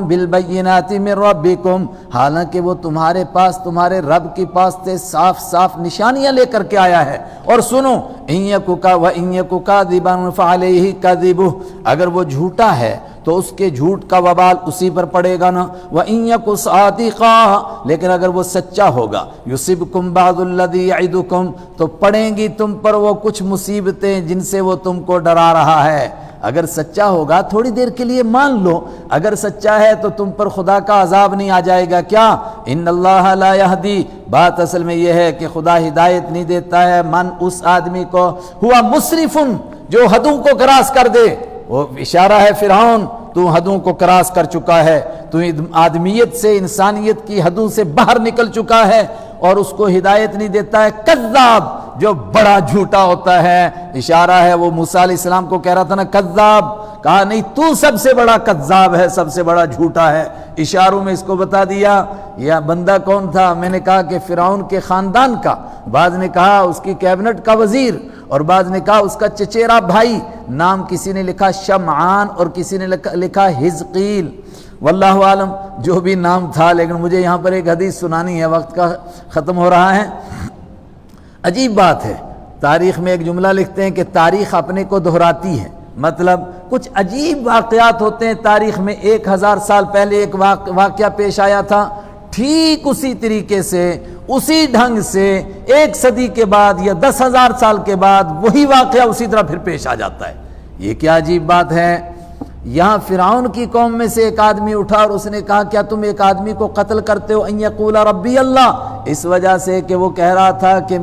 بِالْبَيِّنَاتِ مِنْ رَبِّكُمْ، حالانکہ وہ تمہارے پاس تمہارے رب کے پاس سے صاف صاف نشانیاں لے کر کے آیا ہے۔ اور سنو، إِن يَكُ كَاذِبًا فَعَلَيْهِ كَذِبُهُ، اگر وہ جھوٹا ہے تو اس کے جھوٹ کا وبال اسی پر پڑے گا نا، وَإِن يَكُ صَادِقًا، لیکن اگر وہ سچا ہوگا، يُصِبْكُمْ بَعْضُ الَّذِي يَعِدُكُمْ، تو پڑیں گی تم پر وہ کچھ مصیبتیں جن سے وہ تم کو ڈرا رہا ہے۔ اگر سچا ہوگا تھوڑی دیر کے لیے مان لو، اگر سچا ہے تو تم پر خدا کا عذاب نہیں آ جائے گا کیا؟ ان اللہ لا یہدی، بات اصل میں یہ ہے کہ خدا ہدایت نہیں دیتا ہے من اس آدمی کو ہوا مسرفن، جو حدوں کو کراس کر دے۔ وہ اشارہ ہے فرعون تو حدوں کو کراس کر چکا ہے، تو آدمیت سے انسانیت کی حدوں سے باہر نکل چکا ہے، اور اس کو ہدایت نہیں دیتا ہے کذاب، جو بڑا جھوٹا ہوتا ہے۔ اشارہ ہے وہ موسیٰ علیہ السلام کو کہہ رہا تھا نا کذاب، کہا نہیں تو سب سے بڑا کذاب ہے، سب سے بڑا جھوٹا ہے، اشاروں میں اس کو بتا دیا۔ یہ بندہ کون تھا؟ میں نے کہا کہ فرعون کے خاندان کا، بعض نے کہا اس کی کیبنٹ کا وزیر، اور بعض نے کہا اس کا چچیرا بھائی، نام کسی نے لکھا شمعان اور کسی نے لکھا حزقیل، واللہ عالم جو بھی نام تھا، لیکن مجھے یہاں پر ایک حدیث سنانی ہے، وقت کا ختم ہو رہا ہے۔ عجیب بات ہے، تاریخ میں ایک جملہ لکھتے ہیں کہ تاریخ اپنے کو دہراتی ہے، مطلب کچھ عجیب واقعات ہوتے ہیں تاریخ میں، 1000 سال پہلے ایک واقعہ پیش آیا تھا، ٹھیک اسی طریقے سے اسی ڈھنگ سے 1 صدی کے بعد یا 10,000 سال کے بعد وہی واقعہ اسی طرح پھر پیش آ جاتا ہے۔ یہ کیا عجیب بات ہے؟ یہاں فرعون کی قوم میں سے ایک آدمی اٹھا اور اس نے کہا کیا تم ایک آدمی کو قتل کرتے ہو ان یقول ربی اللہ، اس وجہ سے کہ وہ کہہ رہا تھا کہ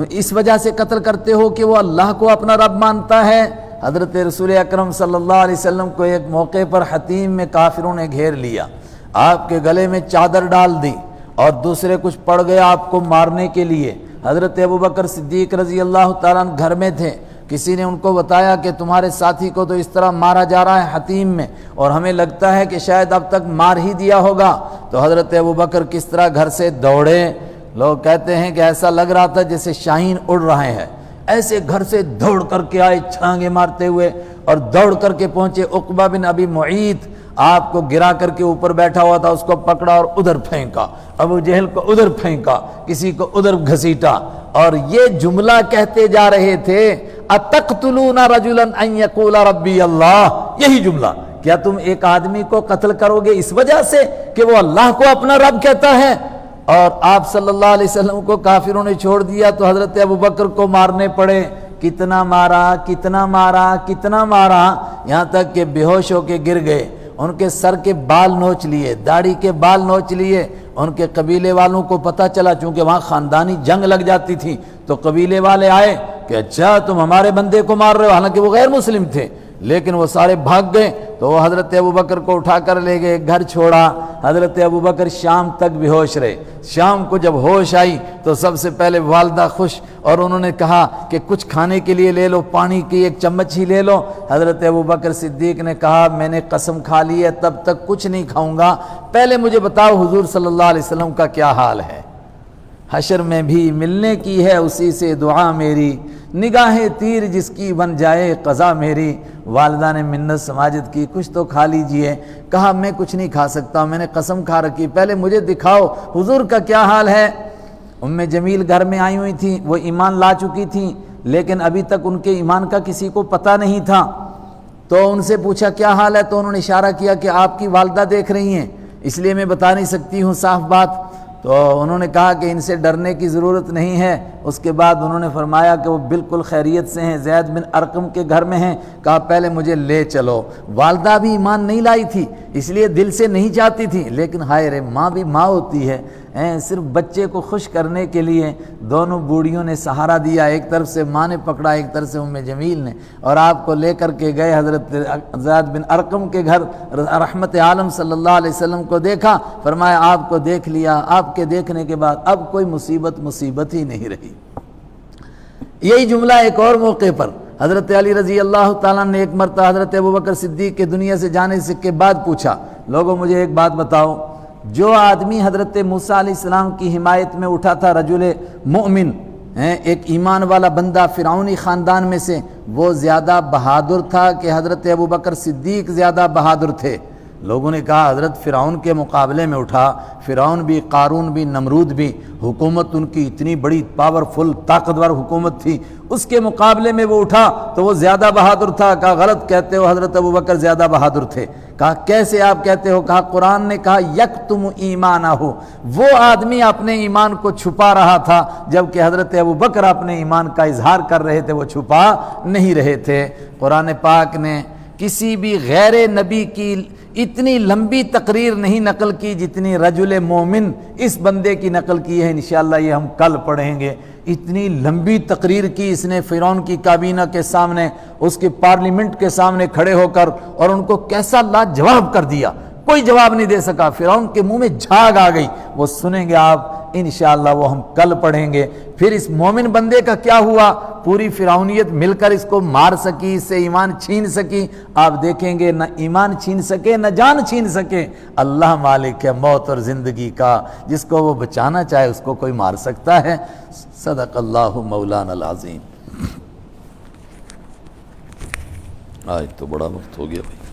اس وجہ سے قتل کرتے ہو کہ وہ اللہ کو اپنا رب مانتا ہے۔ حضرت رسول اکرم صلی اللہ علیہ وسلم کو ایک موقع پر حتیم میں کافروں نے گھیر لیا، آپ کے گلے میں چادر ڈال دی اور دوسرے کچھ پڑ گئے آپ کو مارنے کے لیے۔ حضرت ابوبکر صدیق رضی اللہ تعالیٰ عنہ گھر میں تھے، کسی نے ان کو بتایا کہ تمہارے ساتھی کو تو اس طرح مارا جا رہا ہے حتیم میں، اور ہمیں لگتا ہے کہ شاید اب تک مار ہی دیا ہوگا۔ تو حضرت ابوبکر کس طرح گھر سے دوڑے، لوگ کہتے ہیں کہ ایسا لگ رہا تھا جیسے شاہین اڑ رہے ہیں، ایسے گھر سے دوڑ کر کے آئے چھلانگے مارتے ہوئے اور دوڑ کر کے پہنچے عقبہ بن ابی معیط، آپ کو گرا کر کے اوپر بیٹھا ہوا تھا، اس کو پکڑا اور ادھر پھینکا، ابو جہل کو ادھر پھینکا، کسی کو ادھر گھسیٹا، اور یہ جملہ کہتے جا رہے تھے اتقتلون رجلا ان یقول ربی اللہ، یہی جملہ، کیا تم ایک آدمی کو قتل کرو گے اس وجہ سے کہ وہ اللہ کو اپنا رب کہتا ہے؟ اور آپ صلی اللہ علیہ وسلم کو کافروں نے چھوڑ دیا تو حضرت ابوبکر کو مارنے پڑے، کتنا مارا کتنا مارا کتنا مارا، یہاں تک کہ بے ہوش ہو کے گر گئے، ان کے سر کے بال نوچ لیے، داڑھی کے بال نوچ لیے۔ ان کے قبیلے والوں کو پتہ چلا، چونکہ وہاں خاندانی جنگ لگ جاتی تھی، تو قبیلے والے آئے کہ اچھا تم ہمارے بندے کو مار رہے ہو، حالانکہ وہ غیر مسلم تھے، لیکن وہ سارے بھاگ گئے۔ تو وہ حضرت ابوبکر کو اٹھا کر لے گئے، گھر چھوڑا۔ حضرت ابوبکر شام تک بے ہوش رہے، شام کو جب ہوش آئی تو سب سے پہلے والدہ خوش، اور انہوں نے کہا کہ کچھ کھانے کے لیے لے لو، پانی کی ایک چمچ ہی لے لو۔ حضرت ابوبکر صدیق نے کہا میں نے قسم کھا لی ہے تب تک کچھ نہیں کھاؤں گا، پہلے مجھے بتاؤ حضور صلی اللہ علیہ وسلم کا کیا حال ہے۔ حشر میں بھی ملنے کی ہے اسی سے دعا میری، نگاہ تیر جس کی بن جائے قضا میری۔ والدہ نے منت سماجت کی، کچھ تو کھا لیجئے۔ کہا میں کچھ نہیں کھا سکتا، میں نے قسم کھا رکھی، پہلے مجھے دکھاؤ حضور کا کیا حال ہے۔ ام جمیل گھر میں آئی ہوئی تھیں، وہ ایمان لا چکی تھیں، لیکن ابھی تک ان کے ایمان کا کسی کو پتہ نہیں تھا۔ تو ان سے پوچھا کیا حال ہے، تو انہوں نے اشارہ کیا کہ آپ کی والدہ دیکھ رہی ہیں، اس لیے میں بتا نہیں سکتی ہوں صاف بات۔ تو انہوں نے کہا کہ ان سے ڈرنے کی ضرورت نہیں ہے۔ اس کے بعد انہوں نے فرمایا کہ وہ بالکل خیریت سے ہیں، زید بن ارقم کے گھر میں ہیں۔ کہا پہلے مجھے لے چلو۔ والدہ بھی ایمان نہیں لائی تھی، اس لیے دل سے نہیں چاہتی تھی، لیکن ہائے رے ماں بھی ماں ہوتی ہے، صرف بچے کو خوش کرنے کے لیے دونوں بوڑھیوں نے سہارا دیا، ایک طرف سے ماں نے پکڑا، ایک طرف سے ام جمیل نے، اور آپ کو لے کر کے گئے حضرت زید بن ارقم کے گھر۔ رحمت عالم صلی اللہ علیہ وسلم کو دیکھا، فرمایا آپ کو دیکھ لیا، آپ کے دیکھنے کے بعد اب کوئی مصیبت ہی نہیں رہی۔ یہی جملہ ایک اور موقع پر حضرت علی رضی اللہ تعالیٰ نے ایک مرتبہ حضرت ابوبکر صدیق کے دنیا سے جانے سے کے بعد پوچھا، لوگوں مجھے ایک بات بتاؤ، جو آدمی حضرت موسیٰ علیہ السلام کی حمایت میں اٹھا تھا، رجل مومن، ایک ایمان والا بندہ فرعونی خاندان میں سے، وہ زیادہ بہادر تھا کہ حضرت ابوبکر صدیق زیادہ بہادر تھے؟ لوگوں نے کہا حضرت فرعون کے مقابلے میں اٹھا، فرعون بھی، قارون بھی، نمرود بھی، حکومت ان کی اتنی بڑی پاورفل طاقتور حکومت تھی، اس کے مقابلے میں وہ اٹھا تو وہ زیادہ بہادر تھا۔ کہا غلط کہتے ہو، حضرت ابوبکر زیادہ بہادر تھے۔ کہا کیسے آپ کہتے ہو؟ کہا قرآن نے کہا یکتم ایمانہ، وہ آدمی اپنے ایمان کو چھپا رہا تھا، جبکہ حضرت ابوبکر اپنے ایمان کا اظہار کر رہے تھے، وہ چھپا نہیں رہے تھے۔ قرآن پاک نے کسی بھی غیر نبی کی اتنی لمبی تقریر نہیں نقل کی جتنی رجل مومن اس بندے کی نقل کی ہے، انشاءاللہ یہ ہم کل پڑھیں گے۔ اتنی لمبی تقریر کی اس نے فرعون کی کابینہ کے سامنے، اس کے پارلیمنٹ کے سامنے کھڑے ہو کر، اور ان کو کیسا لاجواب کر دیا، کوئی جواب نہیں دے سکا، فرعون کے منہ میں جھاگ آ گئی۔ وہ سنیں گے آپ انشاءاللہ، وہ ہم کل پڑھیں گے۔ پھر اس مومن بندے کا کیا ہوا؟ پوری فرعونیت مل کر اس کو مار سکی، اس سے ایمان چھین سکی؟ آپ دیکھیں گے نہ ایمان چھین سکے نہ جان چھین سکے۔ اللہ مالک ہے موت اور زندگی کا، جس کو وہ بچانا چاہے اس کو کوئی مار سکتا ہے۔ صدق اللہ مولانا العظیم۔ آج تو بڑا وقت ہو گیا بھائی۔